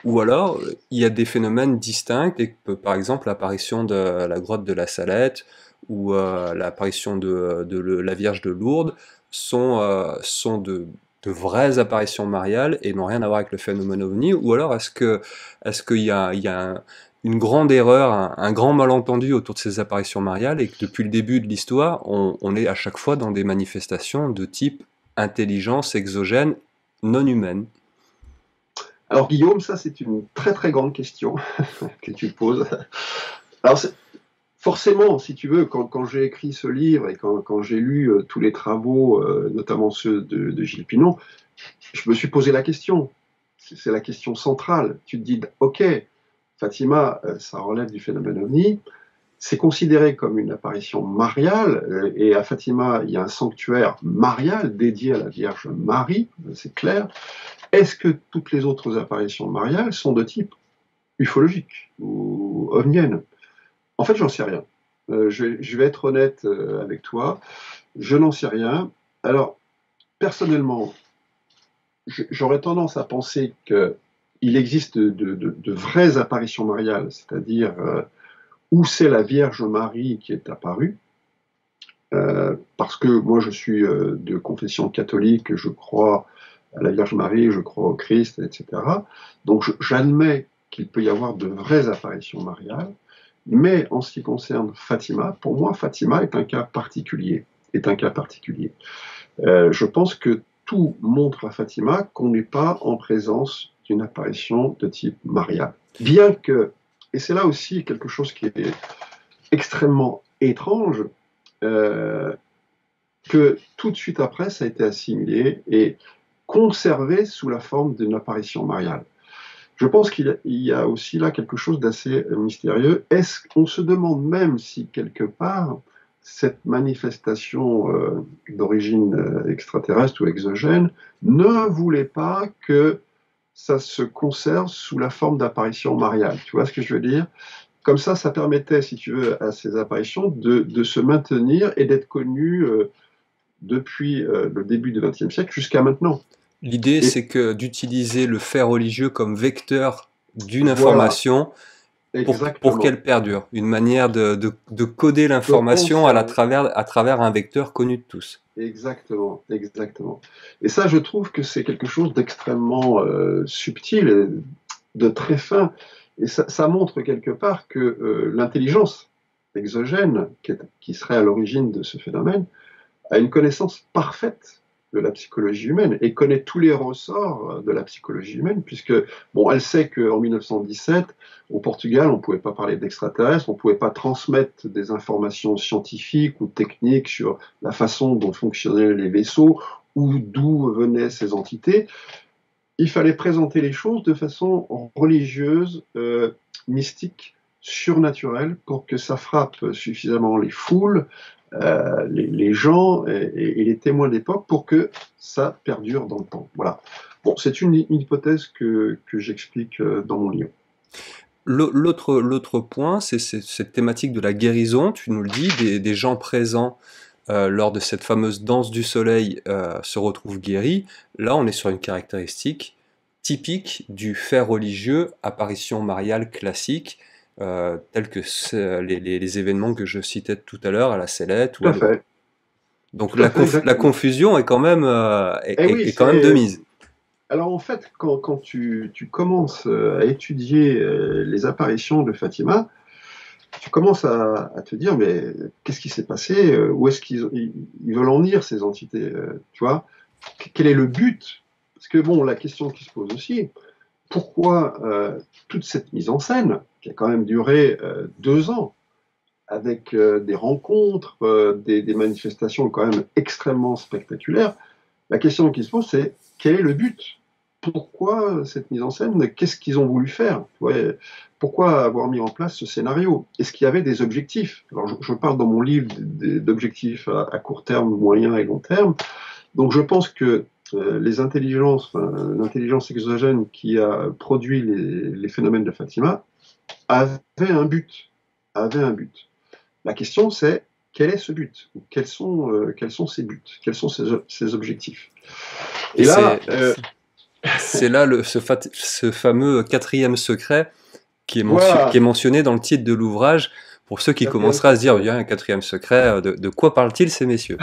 ou alors il y a des phénomènes distincts, et que, par exemple l'apparition de la grotte de la Salette ou l'apparition de la Vierge de Lourdes sont de vraies apparitions mariales et n'ont rien à voir avec le phénomène ovni, ou alors est-ce qu'il y a une grande erreur, un grand malentendu autour de ces apparitions mariales, et que depuis le début de l'histoire, on est à chaque fois dans des manifestations de type intelligence exogène non humaine? Alors, Guillaume, ça, c'est une très très grande question que tu poses. Alors, forcément, si tu veux, quand j'ai écrit ce livre et quand j'ai lu tous les travaux, notamment ceux de Gilles Pinon, je me suis posé la question. C'est la question centrale. Tu te dis, ok, Fatima, ça relève du phénomène ovni, c'est considéré comme une apparition mariale, et à Fatima, il y a un sanctuaire marial dédié à la Vierge Marie, c'est clair. Est-ce que toutes les autres apparitions mariales sont de type ufologique ou ovnienne? En fait, j'en sais rien. Je vais être honnête avec toi, je n'en sais rien. Alors, personnellement, j'aurais tendance à penser qu'il existe de vraies apparitions mariales, c'est-à-dire où c'est la Vierge Marie qui est apparue, parce que moi je suis de confession catholique, je crois à la Vierge Marie, je crois au Christ, etc. Donc j'admets qu'il peut y avoir de vraies apparitions mariales, mais en ce qui concerne Fatima, pour moi Fatima est un cas particulier. Je pense que tout montre à Fatima qu'on n'est pas en présence d'une apparition de type marial. Bien que, et c'est là aussi quelque chose qui est extrêmement étrange, que tout de suite après, ça a été assimilé et conservé sous la forme d'une apparition mariale. Je pense qu'il y a aussi là quelque chose d'assez mystérieux. Est-ce qu'on se demande même si quelque part cette manifestation d'origine extraterrestre ou exogène ne voulait pas que ça se conserve sous la forme d'apparition mariale. Tu vois ce que je veux dire? Comme ça permettait, si tu veux, à ces apparitions de se maintenir et d'être connues depuis le début du XXe siècle jusqu'à maintenant. L'idée, c'est que d'utiliser le fait religieux comme vecteur d'une Voilà, information pour exactement. qu'elle perdure. Une manière de coder De l'information conserver. à travers un vecteur connu de tous. Exactement, exactement. Et ça, je trouve que c'est quelque chose d'extrêmement subtil, et de très fin. Et ça montre quelque part que l'intelligence exogène, qui serait à l'origine de ce phénomène, a une connaissance parfaite de la psychologie humaine et connaît tous les ressorts de la psychologie humaine, puisque, bon, elle sait qu'en 1917, au Portugal, on ne pouvait pas parler d'extraterrestres, on ne pouvait pas transmettre des informations scientifiques ou techniques sur la façon dont fonctionnaient les vaisseaux ou d'où venaient ces entités. Il fallait présenter les choses de façon religieuse, mystique, surnaturelle, pour que ça frappe suffisamment les foules, les gens et les témoins d'époque pour que ça perdure dans le temps. Voilà. Bon, c'est une hypothèse que j'explique dans mon livre. L'autre point, c'est cette thématique de la guérison, tu nous le dis, des gens présents lors de cette fameuse danse du soleil, se retrouve guéri. Là, on est sur une caractéristique typique du fait religieux, apparition mariale classique, tels que les événements que je citais tout à l'heure, à la Sellette ou Tout à à l'Aube. fait, Donc tout à fait, la exactement. confusion est quand même, Et oui, est quand même de c'est mise. alors en fait, quand tu commences à étudier les apparitions de Fatima, tu commences à te dire, mais qu'est-ce qui s'est passé? Où est-ce qu'ils veulent en venir, ces entités? Tu vois? Quel est le but? Parce que bon, la question qui se pose aussi, pourquoi toute cette mise en scène, qui a quand même duré 2 ans, avec des rencontres, des manifestations quand même extrêmement spectaculaires, la question qui se pose, c'est quel est le but? Pourquoi cette mise en scène? Qu'est-ce qu'ils ont voulu faire? Ouais, pourquoi avoir mis en place ce scénario? Est-ce qu'il y avait des objectifs? Alors, je parle dans mon livre d'objectifs à court terme, moyen et long terme. Donc, je pense que les intelligences, enfin, l'intelligence exogène qui a produit les phénomènes de Fatima avait un but. Avait un but. La question, c'est quel est ce but? Quels sont ces buts? Quels sont ces objectifs? Et Et là, c'est là ce fameux quatrième secret qui est voilà, mentionné dans le titre de l'ouvrage, pour ceux qui quatrième commenceraient à se dire, il secret. y a un quatrième secret, de quoi parlent-ils ces messieurs?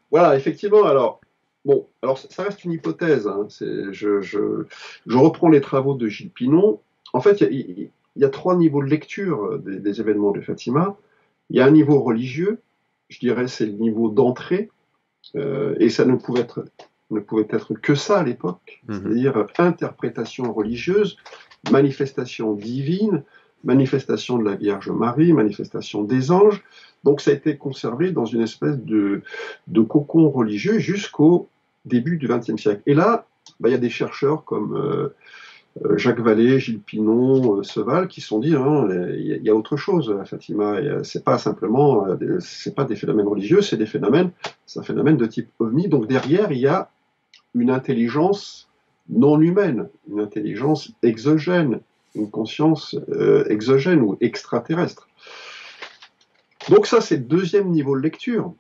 Voilà, effectivement, alors, bon, alors ça reste une hypothèse, hein, je reprends les travaux de Gilles Pinon. En fait, il y a 3 niveaux de lecture des événements de Fatima. Il y a un niveau religieux, je dirais c'est le niveau d'entrée, et ça ne pouvait être que ça à l'époque, Mhm. c'est-à-dire interprétation religieuse, manifestation divine, manifestation de la Vierge Marie, manifestation des anges. Donc ça a été conservé dans une espèce de cocon religieux jusqu'au début du XXe siècle. Et là, bah, il y a des chercheurs comme Jacques Vallée, Gilles Pinon, Seval, qui se sont dit hein, il y a autre chose à Fatima. C'est pas simplement, c'est pas des phénomènes religieux, c'est un phénomène de type ovni. Donc derrière, il y a une intelligence non humaine, une intelligence exogène, une conscience exogène ou extraterrestre. Donc ça, c'est le deuxième niveau de lecture.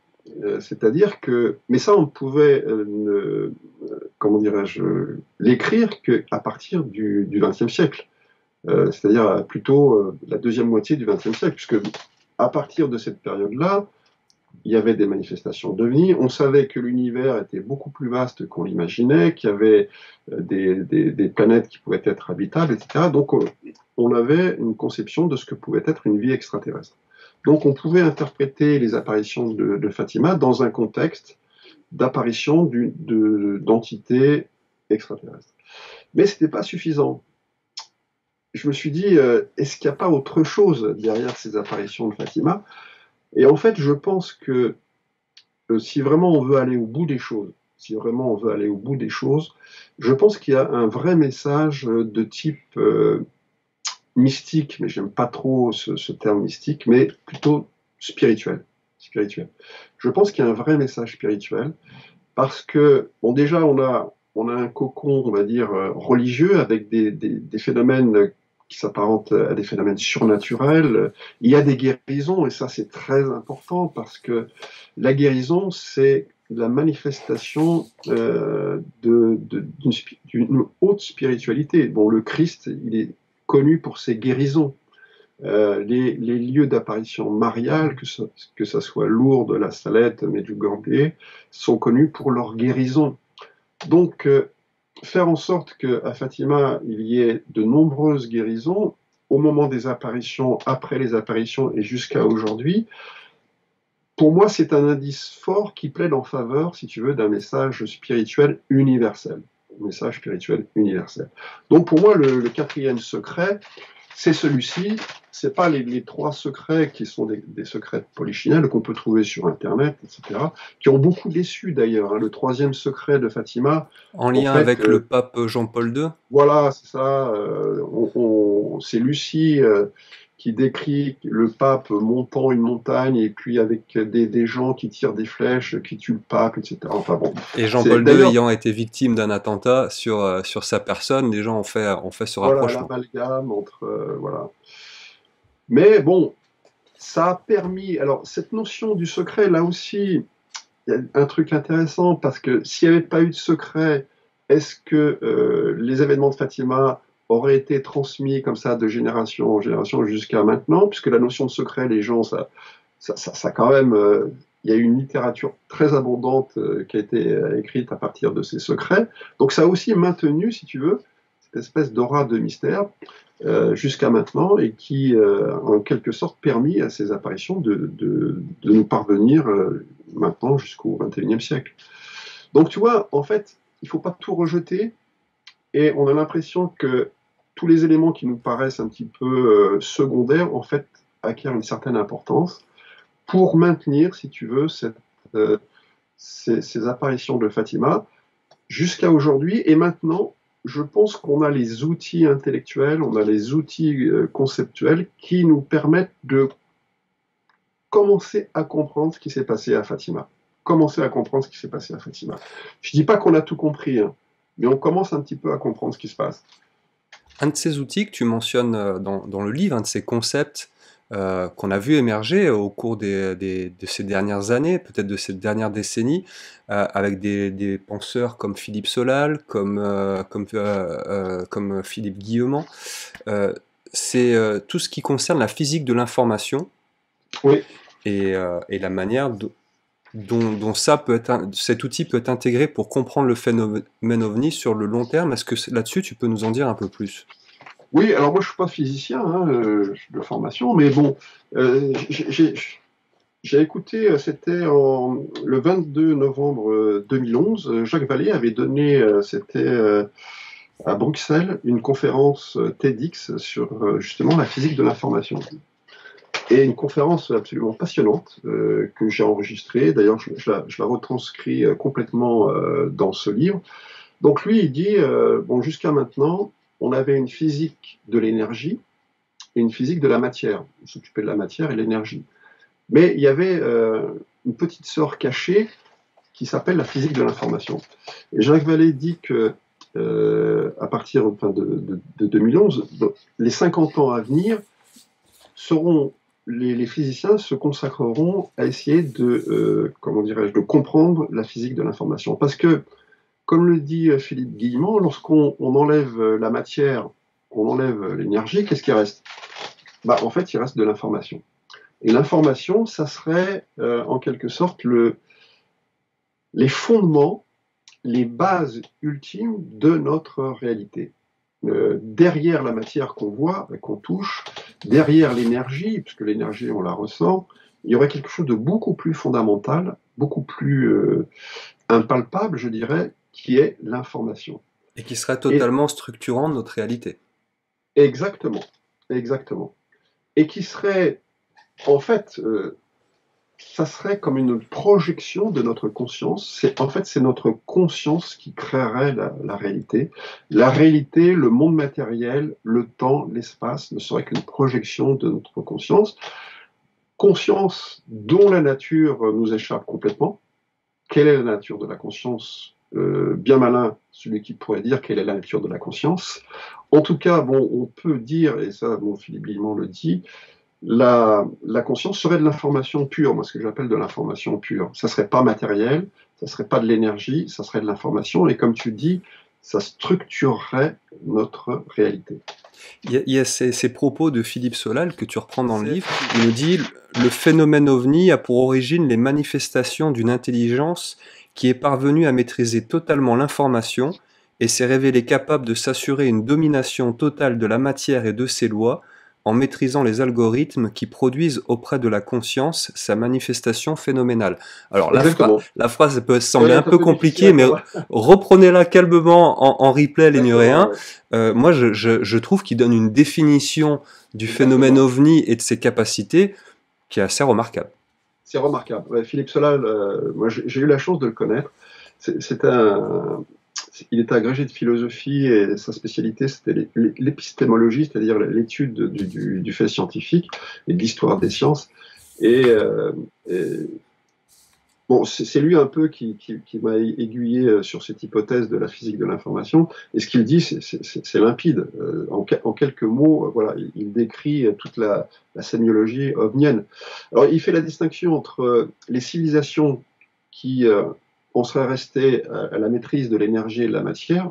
C'est-à-dire que, mais ça, on pouvait, comment dirais-je, l'écrire qu'à partir du XXe siècle, c'est-à-dire plutôt la deuxième moitié du XXe siècle, puisque à partir de cette période-là, il y avait des manifestations d'OVNI, on savait que l'univers était beaucoup plus vaste qu'on l'imaginait, qu'il y avait des planètes qui pouvaient être habitables, etc. Donc on avait une conception de ce que pouvait être une vie extraterrestre. Donc on pouvait interpréter les apparitions de Fatima dans un contexte d'apparition d'entités extraterrestres. Mais ce n'était pas suffisant. Je me suis dit, est-ce qu'il n'y a pas autre chose derrière ces apparitions de Fatima? Et en fait, je pense que si vraiment on veut aller au bout des choses, si vraiment on veut aller au bout des choses, je pense qu'il y a un vrai message de type mystique, mais j'aime pas trop ce terme mystique, mais plutôt spirituel. Spirituel. Je pense qu'il y a un vrai message spirituel parce que, bon, déjà, on a un cocon, on va dire, religieux avec des phénomènes qui s'apparentent à des phénomènes surnaturels. Il y a des guérisons, et ça, c'est très important parce que la guérison, c'est la manifestation d'une haute spiritualité. Bon, le Christ, il est connu pour ses guérisons. Les lieux d'apparition mariale, que ça soit Lourdes, La Salette, Medjugorje, sont connus pour leur guérison. Donc, faire en sorte qu'à Fatima, il y ait de nombreuses guérisons, au moment des apparitions, après les apparitions et jusqu'à aujourd'hui, pour moi, c'est un indice fort qui plaide en faveur, si tu veux, d'un message spirituel universel. Un message spirituel universel. Donc, pour moi, le quatrième secret, c'est celui-ci. C'est pas les 3 secrets qui sont des secrets de Polichinelle qu'on peut trouver sur Internet, etc., qui ont beaucoup déçu d'ailleurs. Hein. Le troisième secret de Fatima, En en lien fait, avec le pape Jean-Paul II? voilà, c'est ça. C'est Lucie qui décrit le pape montant une montagne et puis avec des gens qui tirent des flèches, qui tuent le pape, etc. Enfin bon, Et c'est Jean-Paul II d'ailleurs ayant été victime d'un attentat sur sa personne, les gens ont fait ce voilà rapprochement. l'amalgame entre voilà. Mais bon, ça a permis, alors cette notion du secret, là aussi, il y a un truc intéressant, parce que s'il n'y avait pas eu de secret, est-ce que les événements de Fatima auraient été transmis comme ça de génération en génération jusqu'à maintenant, puisque la notion de secret, les gens, ça quand même, il y a une littérature très abondante qui a été écrite à partir de ces secrets. Donc ça a aussi maintenu, si tu veux, cette espèce d'aura de mystère jusqu'à maintenant, et qui, en quelque sorte, permis à ces apparitions de nous parvenir maintenant jusqu'au XXIe siècle. Donc tu vois, en fait, il ne faut pas tout rejeter, et on a l'impression que tous les éléments qui nous paraissent un petit peu secondaires, en fait, acquièrent une certaine importance pour maintenir, si tu veux, ces apparitions de Fatima jusqu'à aujourd'hui. Et maintenant, je pense qu'on a les outils intellectuels, on a les outils conceptuels qui nous permettent de commencer à comprendre ce qui s'est passé à Fatima. Commencer à comprendre ce qui s'est passé à Fatima. Je ne dis pas qu'on a tout compris, hein, mais on commence un petit peu à comprendre ce qui se passe. Un de ces outils que tu mentionnes dans le livre, un de ces concepts qu'on a vu émerger au cours de ces dernières années, peut-être de ces dernières décennies, avec des penseurs comme Philippe Solal, comme Philippe Guillemont, c'est tout ce qui concerne la physique de l'information. Oui. Et la manière dont cet outil peut être intégré pour comprendre le phénomène OVNI sur le long terme. Est-ce que là-dessus, tu peux nous en dire un peu plus? Oui, alors moi je ne suis pas physicien je suis de formation, mais bon, j'ai écouté, c'était le 22 novembre 2011, Jacques Vallée avait donné, c'était à Bruxelles, une conférence TEDx sur justement la physique de l'information. Et une conférence absolument passionnante que j'ai enregistrée. D'ailleurs, je la retranscris complètement dans ce livre. Donc lui, il dit, bon, jusqu'à maintenant, on avait une physique de l'énergie et une physique de la matière. On s'occupait de la matière et l'énergie. Mais il y avait une petite sœur cachée qui s'appelle la physique de l'information. Et Jacques Vallée dit que à partir de 2011, les 50 ans à venir seront les physiciens se consacreront à essayer de, comment dirais-je, de comprendre la physique de l'information. Parce que, comme le dit Philippe Guillemont, lorsqu'on enlève la matière, on enlève l'énergie, qu'est-ce qui reste? En fait, il reste de l'information. Et l'information, ça serait en quelque sorte les fondements, les bases ultimes de notre réalité. Derrière la matière qu'on voit, qu'on touche, derrière l'énergie, puisque l'énergie on la ressent, il y aurait quelque chose de beaucoup plus fondamental, beaucoup plus impalpable, je dirais, qui est l'information. Et qui serait totalement structurant de notre réalité. Exactement, exactement. Et qui serait, en fait, ça serait comme une projection de notre conscience. En fait, c'est notre conscience qui créerait la réalité. La réalité, le monde matériel, le temps, l'espace ne serait qu'une projection de notre conscience. Conscience dont la nature nous échappe complètement. Quelle est la nature de la conscience? Bien malin, celui qui pourrait dire quelle est la nature de la conscience. En tout cas, bon, on peut dire, et ça, bon, Philippe Guillemont le dit, la conscience serait de l'information pure, moi ce que j'appelle de l'information pure. Ça serait pas matériel, ça serait pas de l'énergie, ça serait de l'information, et comme tu dis, ça structurerait notre réalité. Il y a ces propos de Philippe Solal que tu reprends dans le livre. Il nous dit « Le phénomène OVNI a pour origine les manifestations d'une intelligence qui est parvenue à maîtriser totalement l'information et s'est révélée capable de s'assurer une domination totale de la matière et de ses lois en maîtrisant les algorithmes qui produisent auprès de la conscience sa manifestation phénoménale. » Alors la phrase peut sembler un peu compliquée, mais reprenez-la calmement en replay, les Nuréens. Moi, je trouve qu'il donne une définition du phénomène OVNI et de ses capacités qui est assez remarquable. C'est remarquable. Ouais, Philippe Solal, moi j'ai eu la chance de le connaître. Il était agrégé de philosophie et sa spécialité c'était l'épistémologie, c'est-à-dire l'étude du fait scientifique et de l'histoire des sciences. Et bon, c'est lui un peu qui m'a aiguillé sur cette hypothèse de la physique de l'information. Et ce qu'il dit, c'est limpide. En quelques mots, voilà, il décrit toute la sémiologie ovnienne. Alors, il fait la distinction entre les civilisations qui on serait resté à la maîtrise de l'énergie et de la matière,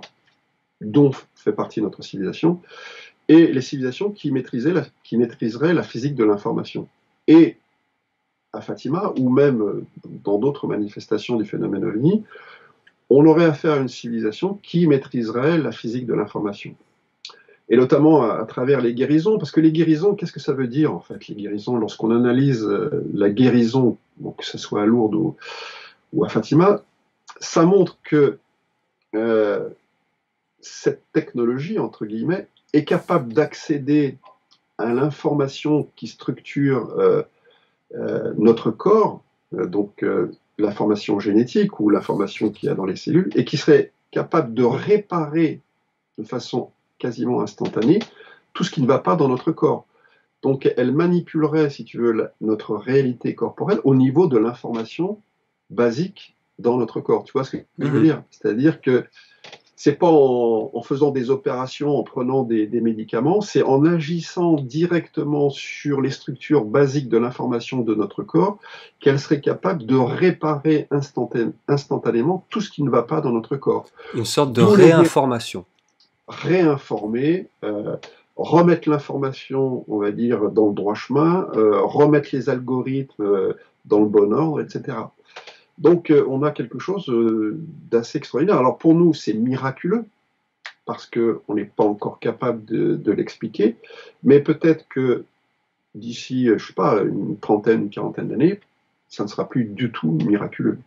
dont fait partie notre civilisation, et les civilisations qui maîtriseraient la physique de l'information. Et à Fatima, ou même dans d'autres manifestations du phénomène OVNI, on aurait affaire à une civilisation qui maîtriserait la physique de l'information. Et notamment à travers les guérisons, parce que les guérisons, qu'est-ce que ça veut dire en fait, les guérisons? Lorsqu'on analyse la guérison, donc, que ce soit à Lourdes ou à Fatima, ça montre que cette technologie, entre guillemets, est capable d'accéder à l'information qui structure notre corps, donc l'information génétique ou l'information qu'il y a dans les cellules, et qui serait capable de réparer de façon quasiment instantanée tout ce qui ne va pas dans notre corps. Donc elle manipulerait, si tu veux, notre réalité corporelle au niveau de l'information basique dans notre corps. Tu vois ce que je veux dire? C'est-à-dire que c'est pas en faisant des opérations, en prenant des médicaments, c'est en agissant directement sur les structures basiques de l'information de notre corps qu'elle serait capable de réparer instantanément tout ce qui ne va pas dans notre corps. Une sorte de réinformation. Réinformer, remettre l'information, on va dire, dans le droit chemin, remettre les algorithmes dans le bon ordre, etc. Donc, on a quelque chose d'assez extraordinaire. Alors, pour nous, c'est miraculeux, parce qu'on n'est pas encore capable de l'expliquer, mais peut-être que d'ici, je ne sais pas, une trentaine, une quarantaine d'années, ça ne sera plus du tout miraculeux.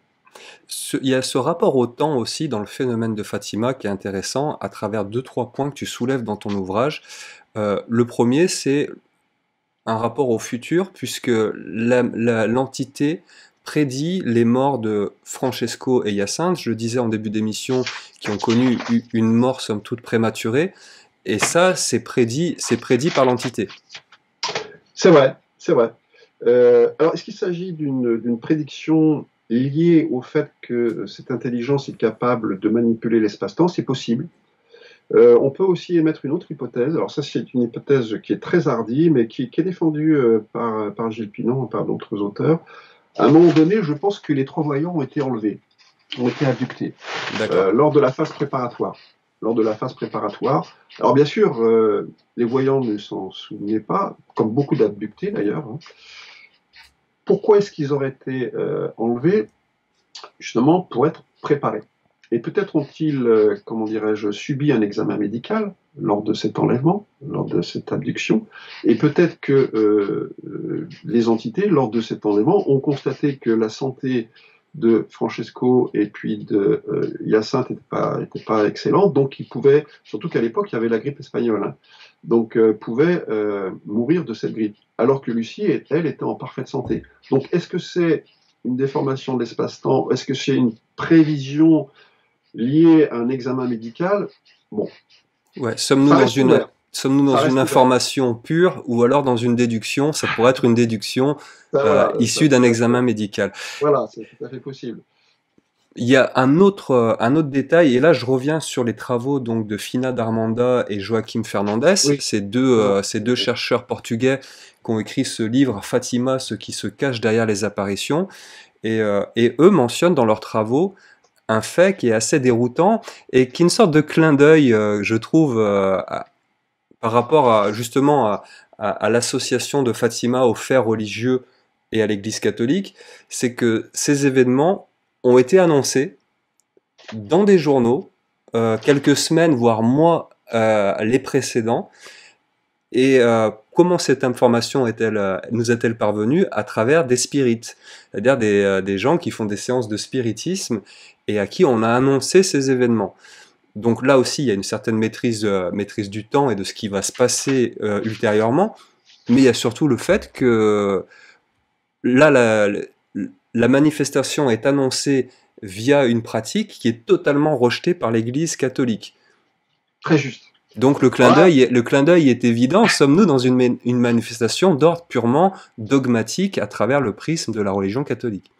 Il y a ce rapport au temps aussi dans le phénomène de Fatima qui est intéressant à travers 2-3 points que tu soulèves dans ton ouvrage. Le premier, c'est un rapport au futur, puisque l'entité prédit les morts de Francesco et Hyacinthe, je le disais en début d'émission, qui ont connu une mort somme toute prématurée, et ça, c'est prédit par l'entité. C'est vrai, c'est vrai. Alors, est-ce qu'il s'agit d'une prédiction liée au fait que cette intelligence est capable de manipuler l'espace-temps? C'est possible. On peut aussi émettre une autre hypothèse. Alors ça, c'est une hypothèse qui est très hardie, mais qui est défendue par Gilles Pinon et par d'autres auteurs. À un moment donné, je pense que les 3 voyants ont été enlevés, ont été abductés, lors de la phase préparatoire. Alors bien sûr, les voyants ne s'en souvenaient pas, comme beaucoup d'abductés d'ailleurs. Pourquoi est-ce qu'ils auraient été enlevés? Justement pour être préparés. Et peut-être ont-ils, comment dirais-je, subi un examen médical lors de cet enlèvement, lors de cette abduction, et peut-être que les entités, lors de cet enlèvement, ont constaté que la santé de Francesco et puis de Hyacinthe n'était pas excellente, donc ils pouvaient, surtout qu'à l'époque, il y avait la grippe espagnole, donc pouvaient mourir de cette grippe, alors que Lucie, elle, était en parfaite santé. Donc est-ce que c'est une déformation de l'espace-temps? Est-ce que c'est une prévision liée à un examen médical? Bon. Ouais, sommes-nous dans une information pure ou alors dans une déduction? Ça pourrait être une déduction issue d'un examen médical. Voilà, c'est tout à fait possible. Il y a un autre détail, et là je reviens sur les travaux donc de Fina Darmanda et Joaquim Fernandes, oui. Ces deux chercheurs portugais qui ont écrit ce livre Fatima, ce qui se cache derrière les apparitions, et eux mentionnent dans leurs travaux un fait qui est assez déroutant et qui est une sorte de clin d'œil, je trouve, par rapport justement à l'association de Fatima aux faits religieux et à l'Église catholique, c'est que ces événements ont été annoncés dans des journaux quelques semaines, voire mois les précédents. Et comment cette information nous est-elle parvenue? À travers des spirites, c'est-à-dire des gens qui font des séances de spiritisme et à qui on a annoncé ces événements. Donc là aussi, il y a une certaine maîtrise du temps et de ce qui va se passer ultérieurement, mais il y a surtout le fait que là, la manifestation est annoncée via une pratique qui est totalement rejetée par l'Église catholique. Très juste. Donc le clin d'œil est évident. Sommes-nous dans une manifestation d'ordre purement dogmatique à travers le prisme de la religion catholique?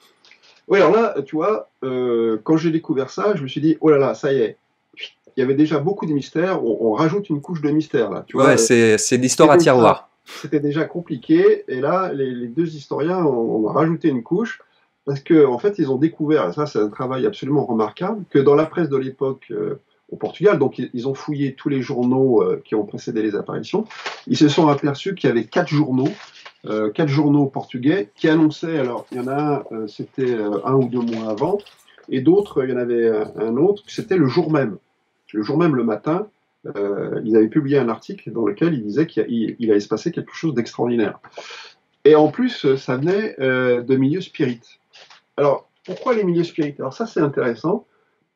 Oui, alors là, tu vois, quand j'ai découvert ça, je me suis dit, oh là là, ça y est. Il y avait déjà beaucoup de mystères, on rajoute une couche de mystère là, tu Ouais, vois. c'est l'histoire C'était à déjà, tiroir. c'était déjà compliqué, et là, les deux historiens ont rajouté une couche, parce que en fait, ils ont découvert, et ça c'est un travail absolument remarquable, que dans la presse de l'époque au Portugal, donc ils ont fouillé tous les journaux qui ont précédé les apparitions, ils se sont aperçus qu'il y avait quatre journaux portugais qui annonçaient, alors il y en a un, c'était 1 ou 2 mois avant, et d'autres, il y en avait un autre, c'était le jour même. Le jour même, le matin, ils avaient publié un article dans lequel ils disaient qu'il allait se passer quelque chose d'extraordinaire. Et en plus, ça venait de milieux spirites. Alors, pourquoi les milieux spirites? Alors ça, c'est intéressant,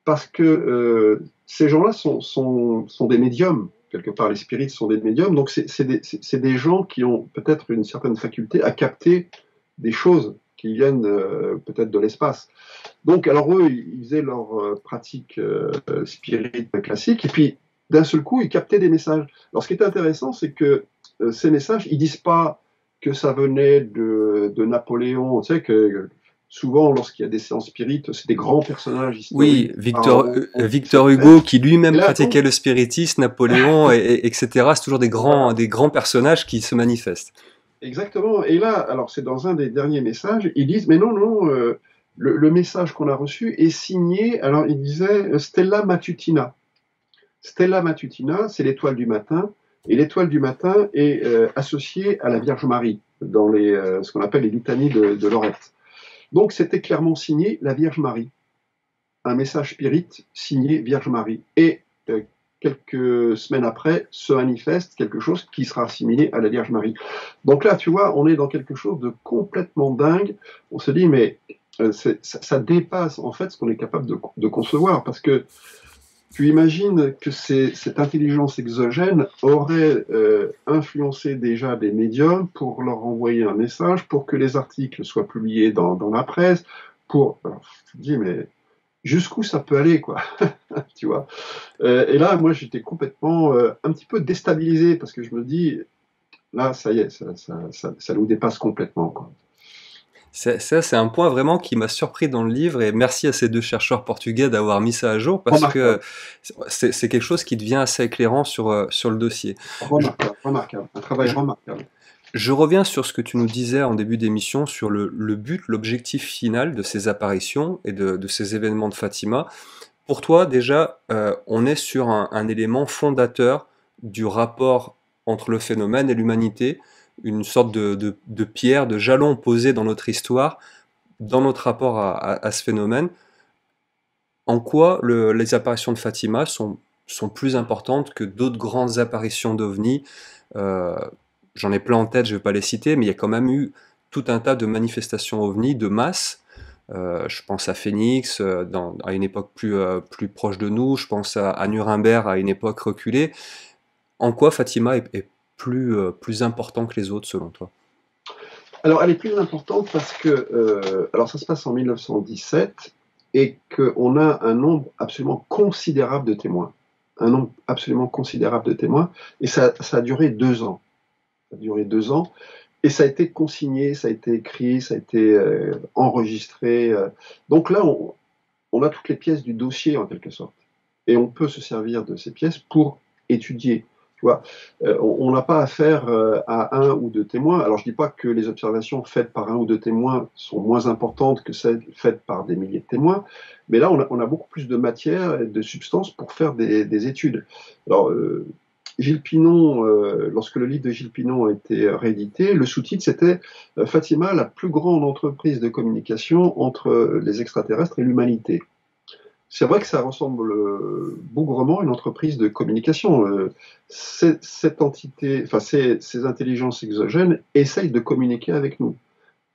parce que ces gens-là sont des médiums. Quelque part, les spirites sont des médiums, donc c'est des gens qui ont peut-être une certaine faculté à capter des choses qui viennent peut-être de l'espace. Donc, alors eux, ils faisaient leur pratique spirit classique, et puis d'un seul coup, ils captaient des messages. Alors, ce qui est intéressant, c'est que ces messages, ils disent pas que ça venait de Napoléon. Tu sais que souvent, lorsqu'il y a des séances spirites, c'est des grands personnages Oui, historiques, pharaons, Victor etc. Hugo, qui Et lui-même là, non. pratiquait le spiritisme, Napoléon, etc. C'est toujours Voilà. des grands personnages qui se manifestent. Exactement. Et là, alors c'est dans un des derniers messages, ils disent, mais non, non, le message qu'on a reçu est signé, alors ils disaient Stella Matutina. Stella Matutina, c'est l'étoile du matin, et l'étoile du matin est associée à la Vierge Marie, dans ce qu'on appelle les litanies de Lorette. Donc c'était clairement signé la Vierge Marie, un message spirit signé Vierge Marie. Et quelques semaines après, se manifeste quelque chose qui sera assimilé à la Vierge Marie. Donc là, tu vois, on est dans quelque chose de complètement dingue. On se dit, mais ça dépasse en fait ce qu'on est capable de concevoir, parce que tu imagines que cette intelligence exogène aurait influencé déjà des médiums pour leur envoyer un message, pour que les articles soient publiés dans la presse, pour... Alors, je te dis, mais jusqu'où ça peut aller, quoi, tu vois. Et là, moi, j'étais complètement un petit peu déstabilisé, parce que je me dis, là, ça y est, ça nous dépasse complètement, quoi. C'est un point vraiment qui m'a surpris dans le livre et merci à ces deux chercheurs portugais d'avoir mis ça à jour parce que Remarquable, c'est quelque chose qui devient assez éclairant sur le dossier. Je, remarquable, remarquable, un travail je- remarquable. je reviens sur ce que tu nous disais en début d'émission sur le but, l'objectif final de ces apparitions et de ces événements de Fatima. Pour toi, déjà, on est sur un élément fondateur du rapport entre le phénomène et l'humanité, une sorte de pierre, de jalon posé dans notre histoire, dans notre rapport à ce phénomène. En quoi les apparitions de Fatima sont plus importantes que d'autres grandes apparitions d'OVNI? Euh, J'en ai plein en tête, je ne vais pas les citer, mais il y a quand même eu tout un tas de manifestations OVNI de masse. Je pense à Phoenix, à une époque plus proche de nous, je pense à Nuremberg à une époque reculée. En quoi Fatima est plus important que les autres selon toi? Alors, elle est plus importante parce que, alors ça se passe en 1917 et qu'on a un nombre absolument considérable de témoins. Un nombre absolument considérable de témoins. Et ça a duré 2 ans. Ça a duré 2 ans. Et ça a été consigné, ça a été écrit, ça a été enregistré. Donc là, on a toutes les pièces du dossier en quelque sorte. Et on peut se servir de ces pièces pour étudier. Tu vois, on n'a pas affaire à 1 ou 2 témoins. Alors je dis pas que les observations faites par 1 ou 2 témoins sont moins importantes que celles faites par des milliers de témoins, mais là on a beaucoup plus de matière et de substance pour faire des études. Alors Gilles Pinon, lorsque le livre de Gilles Pinon a été réédité, le sous-titre c'était Fatima, la plus grande entreprise de communication entre les extraterrestres et l'humanité. C'est vrai que ça ressemble bougrement à une entreprise de communication. Cette entité, enfin ces intelligences exogènes essayent de communiquer avec nous.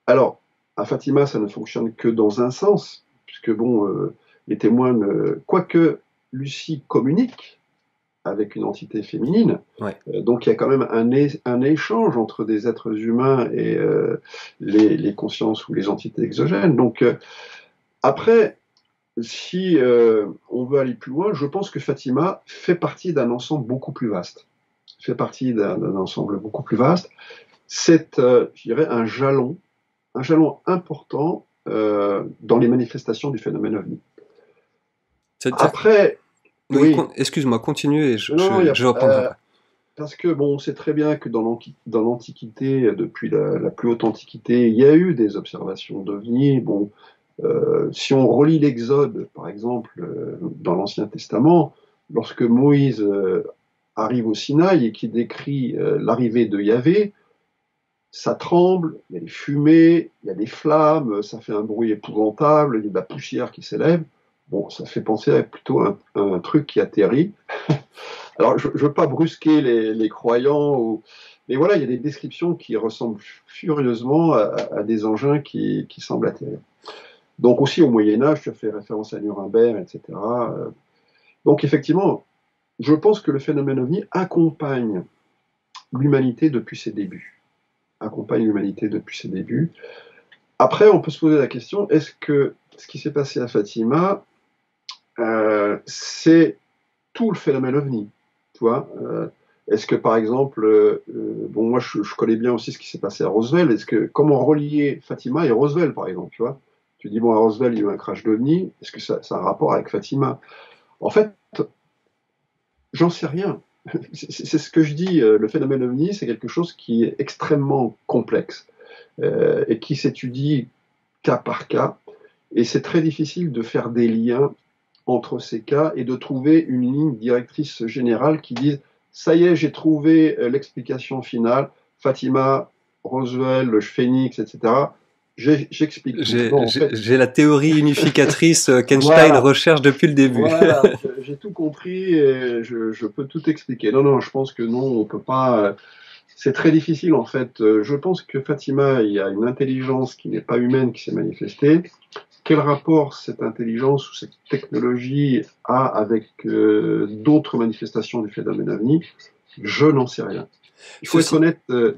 Alors, à Fatima, ça ne fonctionne que dans un sens, puisque bon, les témoins, quoique Lucie communique avec une entité féminine, Ouais. donc il y a quand même un échange entre des êtres humains et les consciences ou les entités exogènes. Donc après, si on veut aller plus loin, je pense que Fatima fait partie d'un ensemble beaucoup plus vaste. Fait partie d'un ensemble beaucoup plus vaste. C'est, je dirais, un jalon important dans les manifestations du phénomène ovni. C'est-à-dire, Après, oui, oui, excuse-moi, continue et non, je reprendrai après. parce que bon, on sait très bien que dans l'Antiquité, depuis la plus haute Antiquité, il y a eu des observations d'ovnis. Bon, si on relit l'Exode, par exemple, dans l'Ancien Testament, lorsque Moïse arrive au Sinaï et qui décrit l'arrivée de Yahvé, ça tremble, il y a des fumées, il y a des flammes, ça fait un bruit épouvantable, il y a de la poussière qui s'élève. Bon, ça fait penser à plutôt un truc qui atterrit. Alors, je ne veux pas brusquer les croyants, mais voilà, il y a des descriptions qui ressemblent furieusement à des engins qui semblent atterrir. Donc aussi au Moyen Âge, tu as fait référence à Nuremberg, etc. Donc effectivement, je pense que le phénomène ovni accompagne l'humanité depuis ses débuts. Accompagne l'humanité depuis ses débuts. Après, on peut se poser la question, est-ce que ce qui s'est passé à Fatima, c'est tout le phénomène ovni, tu vois est-ce que par exemple, bon moi je connais bien aussi ce qui s'est passé à Roswell, est-ce que comment relier Fatima et Roswell par exemple, tu vois tu dis bon à Roswell il y a eu un crash d'ovni, est-ce que ça a un rapport avec Fatima? En fait, j'en sais rien. C'est ce que je dis, le phénomène ovni c'est quelque chose qui est extrêmement complexe et qui s'étudie cas par cas, et c'est très difficile de faire des liens entre ces cas et de trouver une ligne directrice générale qui dise ça y est, j'ai trouvé l'explication finale, Fatima, Roswell, le Phénix, etc. J'explique tout. Non, en fait, J'ai la théorie unificatrice qu'Einstein voilà, recherche depuis le début. voilà, j'ai tout compris et je peux tout expliquer. Non, non, je pense que non, on peut pas. C'est très difficile en fait. Je pense que Fatima, il y a une intelligence qui n'est pas humaine qui s'est manifestée. Quel rapport cette intelligence ou cette technologie a avec d'autres manifestations du phénomène ovni? Je n'en sais rien. Il faut être Ceci, honnête, il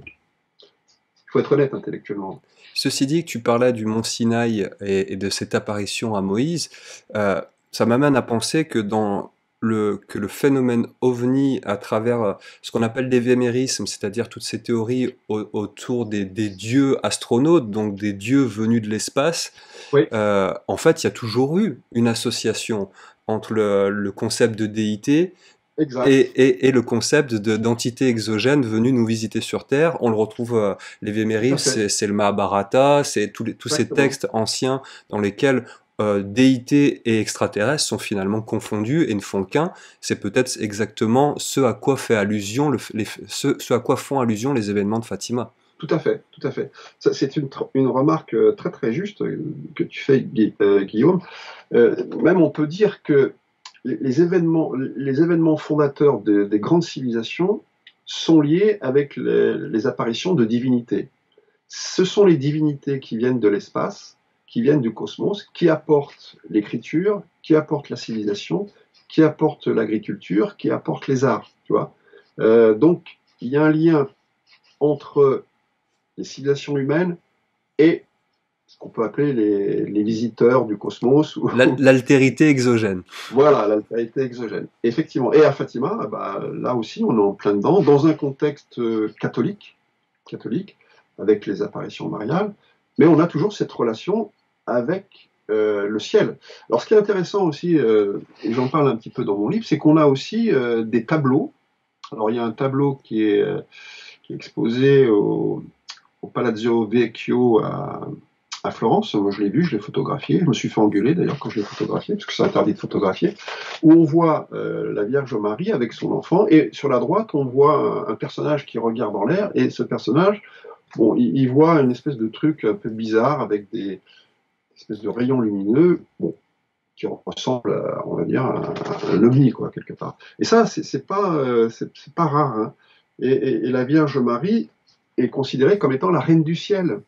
faut être honnête intellectuellement. Ceci dit, que tu parlais du mont Sinaï et de cette apparition à Moïse, ça m'amène à penser que que le phénomène ovni à travers ce qu'on appelle l'évémérisme, c'est-à-dire toutes ces théories autour des dieux astronautes, donc des dieux venus de l'espace, Oui, en fait, il y a toujours eu une association entre le concept de déité exact, et le concept d'entité exogène venue nous visiter sur Terre. On le retrouve, les tout Véméris, à fait, c'est le Mahabharata, c'est tous ces exactement, textes anciens dans lesquels déité et extraterrestres sont finalement confondus et ne font qu'un. C'est peut-être exactement ce à quoi fait allusion ce à quoi font allusion les événements de Fatima. tout à fait, tout à fait. C'est une remarque très très juste que tu fais, Guillaume. Même on peut dire que les événements fondateurs des grandes civilisations sont liés avec les apparitions de divinités. Ce sont les divinités qui viennent de l'espace, qui viennent du cosmos, qui apportent l'écriture, qui apportent la civilisation, qui apportent l'agriculture, qui apportent les arts. Tu vois donc, il y a un lien entre les civilisations humaines et ce qu'on peut appeler les visiteurs du cosmos. L'altérité exogène. Voilà, l'altérité exogène. Effectivement. Et à Fatima, bah, là aussi, on est en plein dedans, dans un contexte catholique, avec les apparitions mariales, mais on a toujours cette relation avec le ciel. Alors, ce qui est intéressant aussi, et j'en parle un petit peu dans mon livre, c'est qu'on a aussi des tableaux. Alors, il y a un tableau qui est exposé au Palazzo Vecchio à Florence. Moi, je l'ai vu, je l'ai photographié. Je me suis fait engueuler d'ailleurs quand je l'ai photographié, parce que c'est interdit de photographier. Où on voit la Vierge Marie avec son enfant, et sur la droite, on voit un personnage qui regarde en l'air, et ce personnage, bon, il voit une espèce de truc un peu bizarre avec des espèces de rayons lumineux, bon, qui ressemble, on va dire, à un ovni, quoi, quelque part. Et ça, c'est pas rare. Hein. Et la Vierge Marie est considérée comme étant la reine du ciel.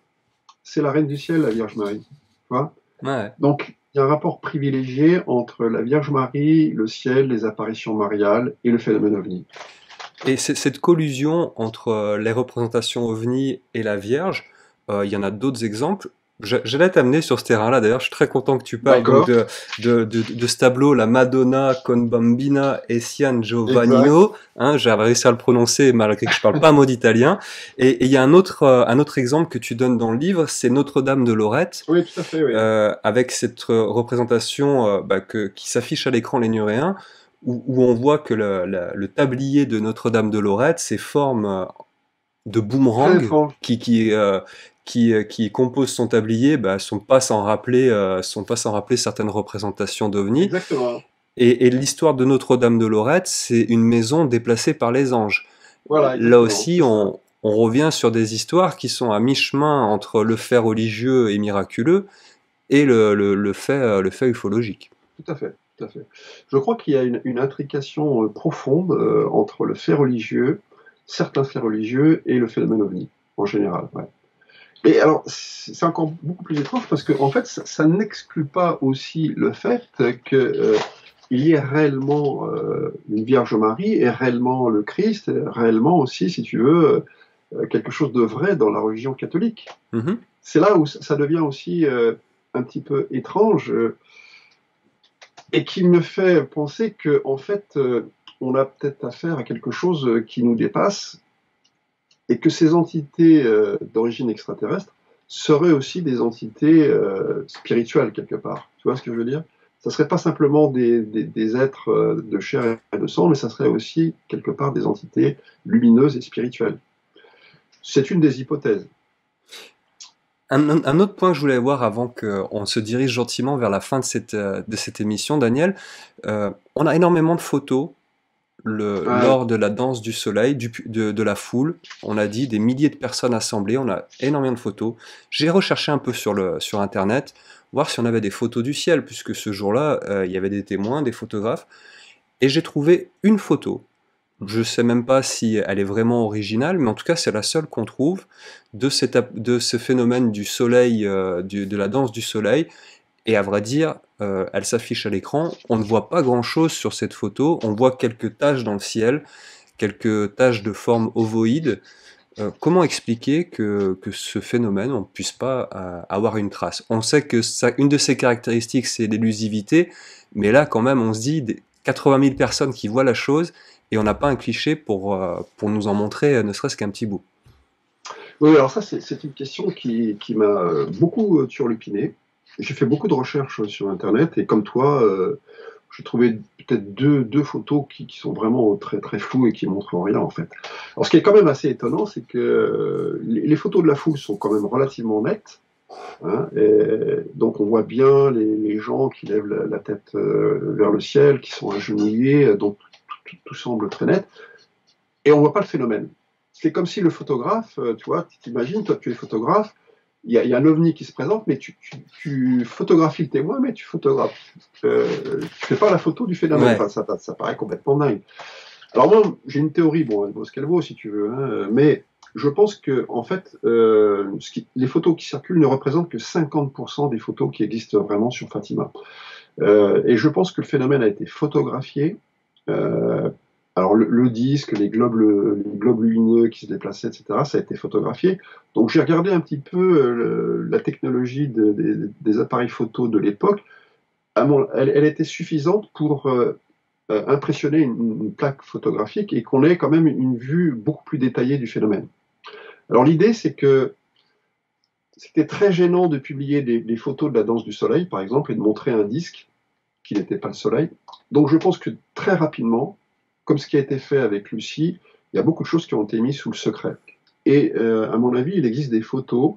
C'est la reine du ciel, la Vierge Marie. Tu vois Ouais. donc, il y a un rapport privilégié entre la Vierge Marie, le ciel, les apparitions mariales et le phénomène ovni. Et cette collusion entre les représentations ovni et la Vierge, il y en a d'autres exemples. J'allais t'amener sur ce terrain-là. D'ailleurs, je suis très content que tu parles donc D'accord, de ce tableau, la Madonna con Bambina e San exact. Giovannino. Hein, j'ai réussi à le prononcer malgré que je parle pas un mot d'italien. Et il y a un autre exemple que tu donnes dans le livre, c'est Notre-Dame de Lorette, Oui, tout à fait, oui. avec cette représentation qui s'affiche à l'écran lénuréen, où on voit que le tablier de Notre-Dame de Lorette, ses formes de Très boomerang étrange. qui compose son tablier, sont pas sans rappeler certaines représentations d'ovnis. Exactement. Et l'histoire de Notre-Dame de Lorette, c'est une maison déplacée par les anges. Voilà, Là exactement, aussi, c'est ça. on revient sur des histoires qui sont à mi-chemin entre le fait religieux et miraculeux et le fait ufologique. Tout à fait, tout à fait. Je crois qu'il y a une intrication profonde entre le fait religieux, certains faits religieux, et le phénomène ovni, en général. Ouais. Et alors, c'est encore beaucoup plus étrange parce que, en fait, ça n'exclut pas aussi le fait que il y ait réellement une Vierge Marie et réellement le Christ, et réellement aussi, si tu veux, quelque chose de vrai dans la religion catholique. Mhm. C'est là où ça devient aussi un petit peu étrange. Et qui me fait penser que en fait, on a peut-être affaire à quelque chose qui nous dépasse et que ces entités d'origine extraterrestre seraient aussi des entités spirituelles quelque part. Tu vois ce que je veux dire? Ça serait pas simplement des êtres de chair et de sang, mais ça serait aussi quelque part des entités lumineuses et spirituelles. C'est une des hypothèses. Un autre point que je voulais voir avant qu'on se dirige gentiment vers la fin de cette émission, Daniel, on a énormément de photos Ouais, lors de la danse du soleil, de la foule. On a dit des milliers de personnes assemblées, on a énormément de photos. J'ai recherché un peu sur Internet, voir si on avait des photos du ciel, puisque ce jour-là, il y avait des témoins, des photographes, et j'ai trouvé une photo. Je sais même pas si elle est vraiment originale, mais en tout cas, c'est la seule qu'on trouve de ce phénomène du soleil, de la danse du soleil. Et à vrai dire, elle s'affiche à l'écran. On ne voit pas grand-chose sur cette photo. On voit quelques taches dans le ciel, quelques taches de forme ovoïde. Comment expliquer que ce phénomène, on ne puisse pas avoir une trace? On sait que une de ses caractéristiques, c'est l'élusivité, mais là, quand même, on se dit 80 000 personnes qui voient la chose et on n'a pas un cliché pour nous en montrer ne serait-ce qu'un petit bout. oui, alors ça, c'est une question qui m'a beaucoup turlupiné. J'ai fait beaucoup de recherches sur Internet et comme toi, j'ai trouvé peut-être deux photos qui sont vraiment très très floues et qui montrent rien en fait. Alors ce qui est quand même assez étonnant, c'est que les photos de la foule sont quand même relativement nettes. Hein, et donc on voit bien les gens qui lèvent la tête vers le ciel, qui sont agenouillés, donc tout semble très net. Et on voit pas le phénomène. C'est comme si le photographe, tu vois, tu t'imagines, toi tu es photographe, il y a un ovni qui se présente, mais tu photographies le témoin, mais tu fais pas la photo du phénomène. Ouais. Enfin, ça paraît complètement dingue. Alors moi, j'ai une théorie, bon, elle vaut ce qu'elle vaut si tu veux, hein, mais je pense que en fait, les photos qui circulent ne représentent que 50% des photos qui existent vraiment sur Fatima. Et je pense que le phénomène a été photographié. Euh, alors le disque, les globes lumineux qui se déplaçaient, etc., ça a été photographié. Donc j'ai regardé un petit peu la technologie des appareils photo de l'époque. Elle était suffisante pour impressionner une plaque photographique et qu'on ait quand même une vue beaucoup plus détaillée du phénomène. Alors l'idée, c'est que c'était très gênant de publier des photos de la danse du soleil, par exemple, et de montrer un disque qui n'était pas le soleil. Donc je pense que très rapidement, comme ce qui a été fait avec Lucie, il y a beaucoup de choses qui ont été mises sous le secret. Et à mon avis, il existe des photos,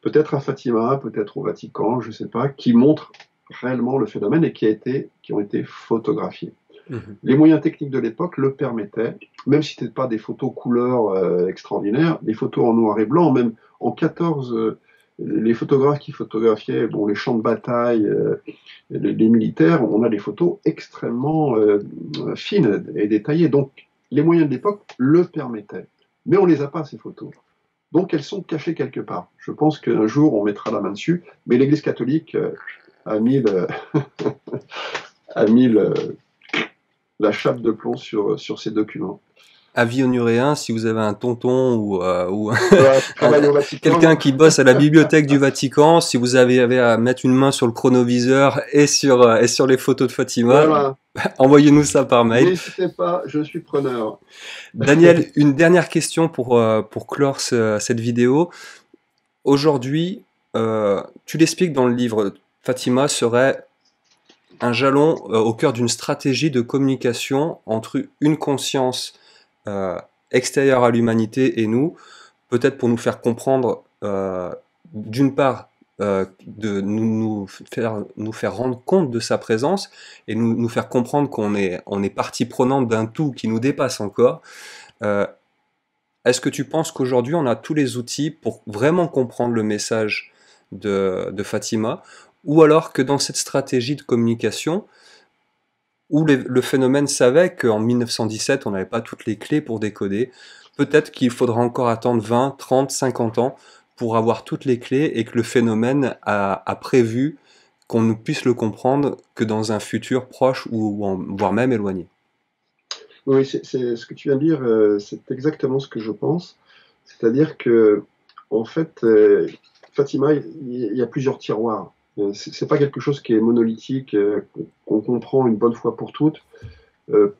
peut-être à Fatima, peut-être au Vatican, je ne sais pas, qui montrent réellement le phénomène et qui ont été photographiées. Mhm. Les moyens techniques de l'époque le permettaient, même si ce n'étaient pas des photos couleurs extraordinaires, les photos en noir et blanc, même en 14, les photographes qui photographiaient bon, les champs de bataille, les militaires, on a des photos extrêmement fines et détaillées. Donc les moyens de l'époque le permettaient. Mais on ne les a pas, ces photos. Donc elles sont cachées quelque part. Je pense qu'un jour on mettra la main dessus, mais l'Église catholique a mis, a mis la chape de plomb sur ces documents. avis aux Nuréens, si vous avez un tonton ou Voilà, qui travaille au Vatican. quelqu'un qui bosse à la bibliothèque du Vatican, si vous avez à mettre une main sur le chronoviseur et sur les photos de Fatima, Voilà. envoyez-nous ça par mail. N'hésitez pas, je suis preneur. Daniel, une dernière question pour clore cette vidéo. Aujourd'hui, tu l'expliques dans le livre, Fatima serait un jalon au cœur d'une stratégie de communication entre une conscience extérieure à l'humanité et nous, peut-être pour nous faire comprendre, d'une part, de nous faire rendre compte de sa présence et nous faire comprendre on est partie prenante d'un tout qui nous dépasse encore. Euh, Est-ce que tu penses qu'aujourd'hui on a tous les outils pour vraiment comprendre le message de Fatima, ou alors que dans cette stratégie de communication, où le phénomène savait qu'en 1917 on n'avait pas toutes les clés pour décoder, peut-être qu'il faudra encore attendre 20, 30, 50 ans pour avoir toutes les clés et que le phénomène a prévu qu'on ne puisse le comprendre que dans un futur proche voire même éloigné. Oui, c'est ce que tu viens de dire, c'est exactement ce que je pense. C'est-à-dire que, en fait, Fatima, il y a plusieurs tiroirs. C'est pas quelque chose qui est monolithique, qu'on comprend une bonne fois pour toutes.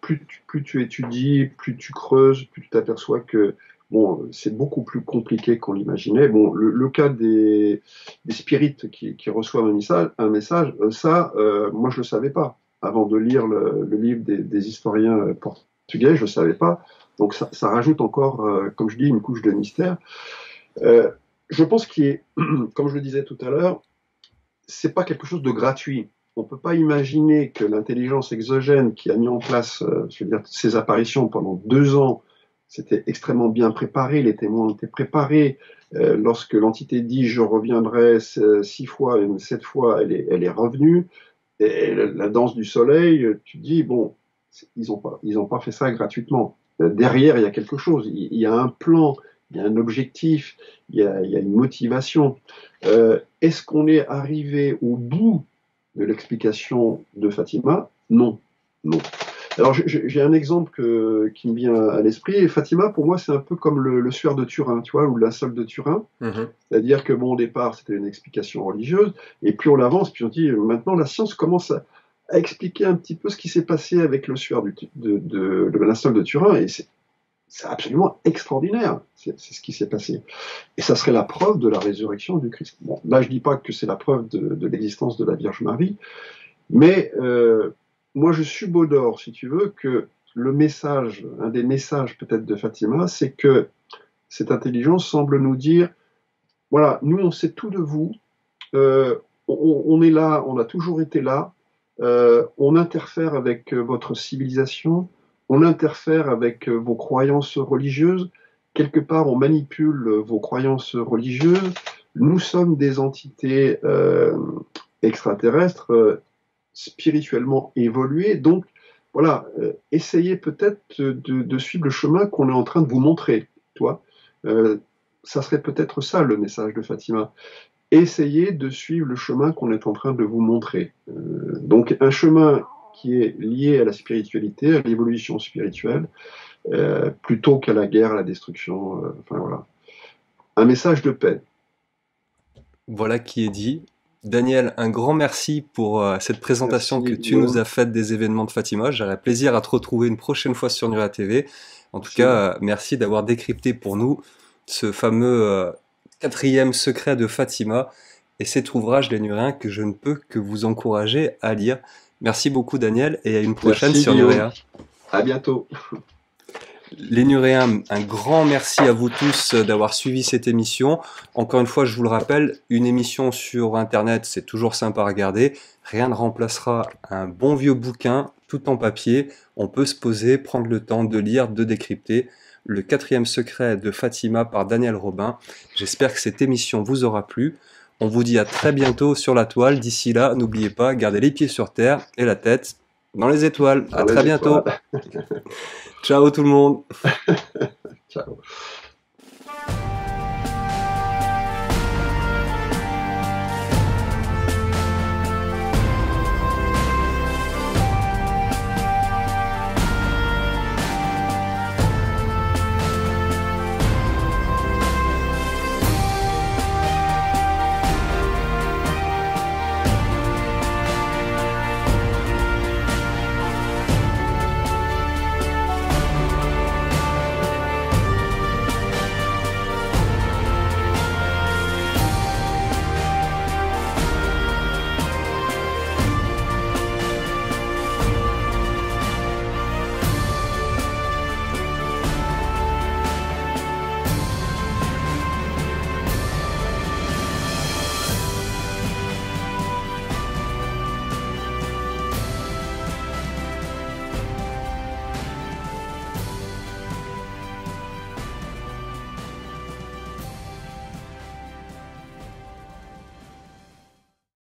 Plus tu étudies, plus tu creuses, plus tu t'aperçois que bon, c'est beaucoup plus compliqué qu'on l'imaginait. Bon, le cas des spirites qui reçoivent un message, ça, moi je le savais pas. Avant de lire le livre des historiens portugais, je le savais pas. Donc ça rajoute encore, comme je dis, une couche de mystère. Je pense qu'il est, comme je le disais tout à l'heure, c'est pas quelque chose de gratuit. On peut pas imaginer que l'intelligence exogène qui a mis en place, je veux dire, ces apparitions pendant 2 ans, c'était extrêmement bien préparé, les témoins étaient préparés. Lorsque l'entité dit je reviendrai 6 fois, 7 fois, elle est revenue. Et la danse du soleil, tu te dis bon, ils ont pas fait ça gratuitement. Derrière, il y a quelque chose, il y a un plan, il y a un objectif, il y a une motivation. Est-ce qu'on est arrivé au bout de l'explication de Fatima? Non, non. Alors j'ai un exemple qui me vient à l'esprit. Fatima, pour moi, c'est un peu comme le suaire de Turin, tu vois, ou la linceul de Turin. C'est-à-dire que bon, au départ, c'était une explication religieuse, et puis on avance, puis on dit maintenant la science commence à expliquer un petit peu ce qui s'est passé avec le suaire de la linceul de Turin, et c'est absolument extraordinaire, c'est ce qui s'est passé. Et ça serait la preuve de la résurrection du Christ. Bon, là, je dis pas que c'est la preuve de l'existence de la Vierge Marie, mais moi, je subodore, si tu veux, que le message, un des messages peut-être de Fatima, c'est que cette intelligence semble nous dire, voilà, nous, on sait tout de vous, on est là, on a toujours été là, on interfère avec votre civilisation, on interfère avec vos croyances religieuses, quelque part, on manipule vos croyances religieuses, nous sommes des entités extraterrestres, spirituellement évoluées, donc voilà, essayez peut-être de suivre le chemin qu'on est en train de vous montrer, toi. Ça serait peut-être ça le message de Fatima. Essayez de suivre le chemin qu'on est en train de vous montrer. Donc un chemin qui est lié à la spiritualité, à l'évolution spirituelle, plutôt qu'à la guerre, à la destruction. Enfin voilà, un message de paix. Voilà qui est dit. Daniel, un grand merci pour cette présentation que tu nous as faite des événements de Fatima. J'aurai plaisir à te retrouver une prochaine fois sur Nuria TV. En tout cas, merci d'avoir décrypté pour nous ce fameux 4e secret de Fatima et cet ouvrage des Nuréens que je ne peux que vous encourager à lire. Merci beaucoup Daniel et à une prochaine sur Nuria. À bientôt. Les Nuréens, un grand merci à vous tous d'avoir suivi cette émission. Encore une fois, je vous le rappelle, une émission sur Internet, c'est toujours sympa à regarder. Rien ne remplacera un bon vieux bouquin, tout en papier. On peut se poser, prendre le temps de lire, de décrypter. Le 4e secret de Fatima par Daniel Robin. J'espère que cette émission vous aura plu. On vous dit à très bientôt sur la toile. D'ici là, n'oubliez pas, gardez les pieds sur terre et la tête dans les étoiles. À très bientôt. Ciao tout le monde. Ciao.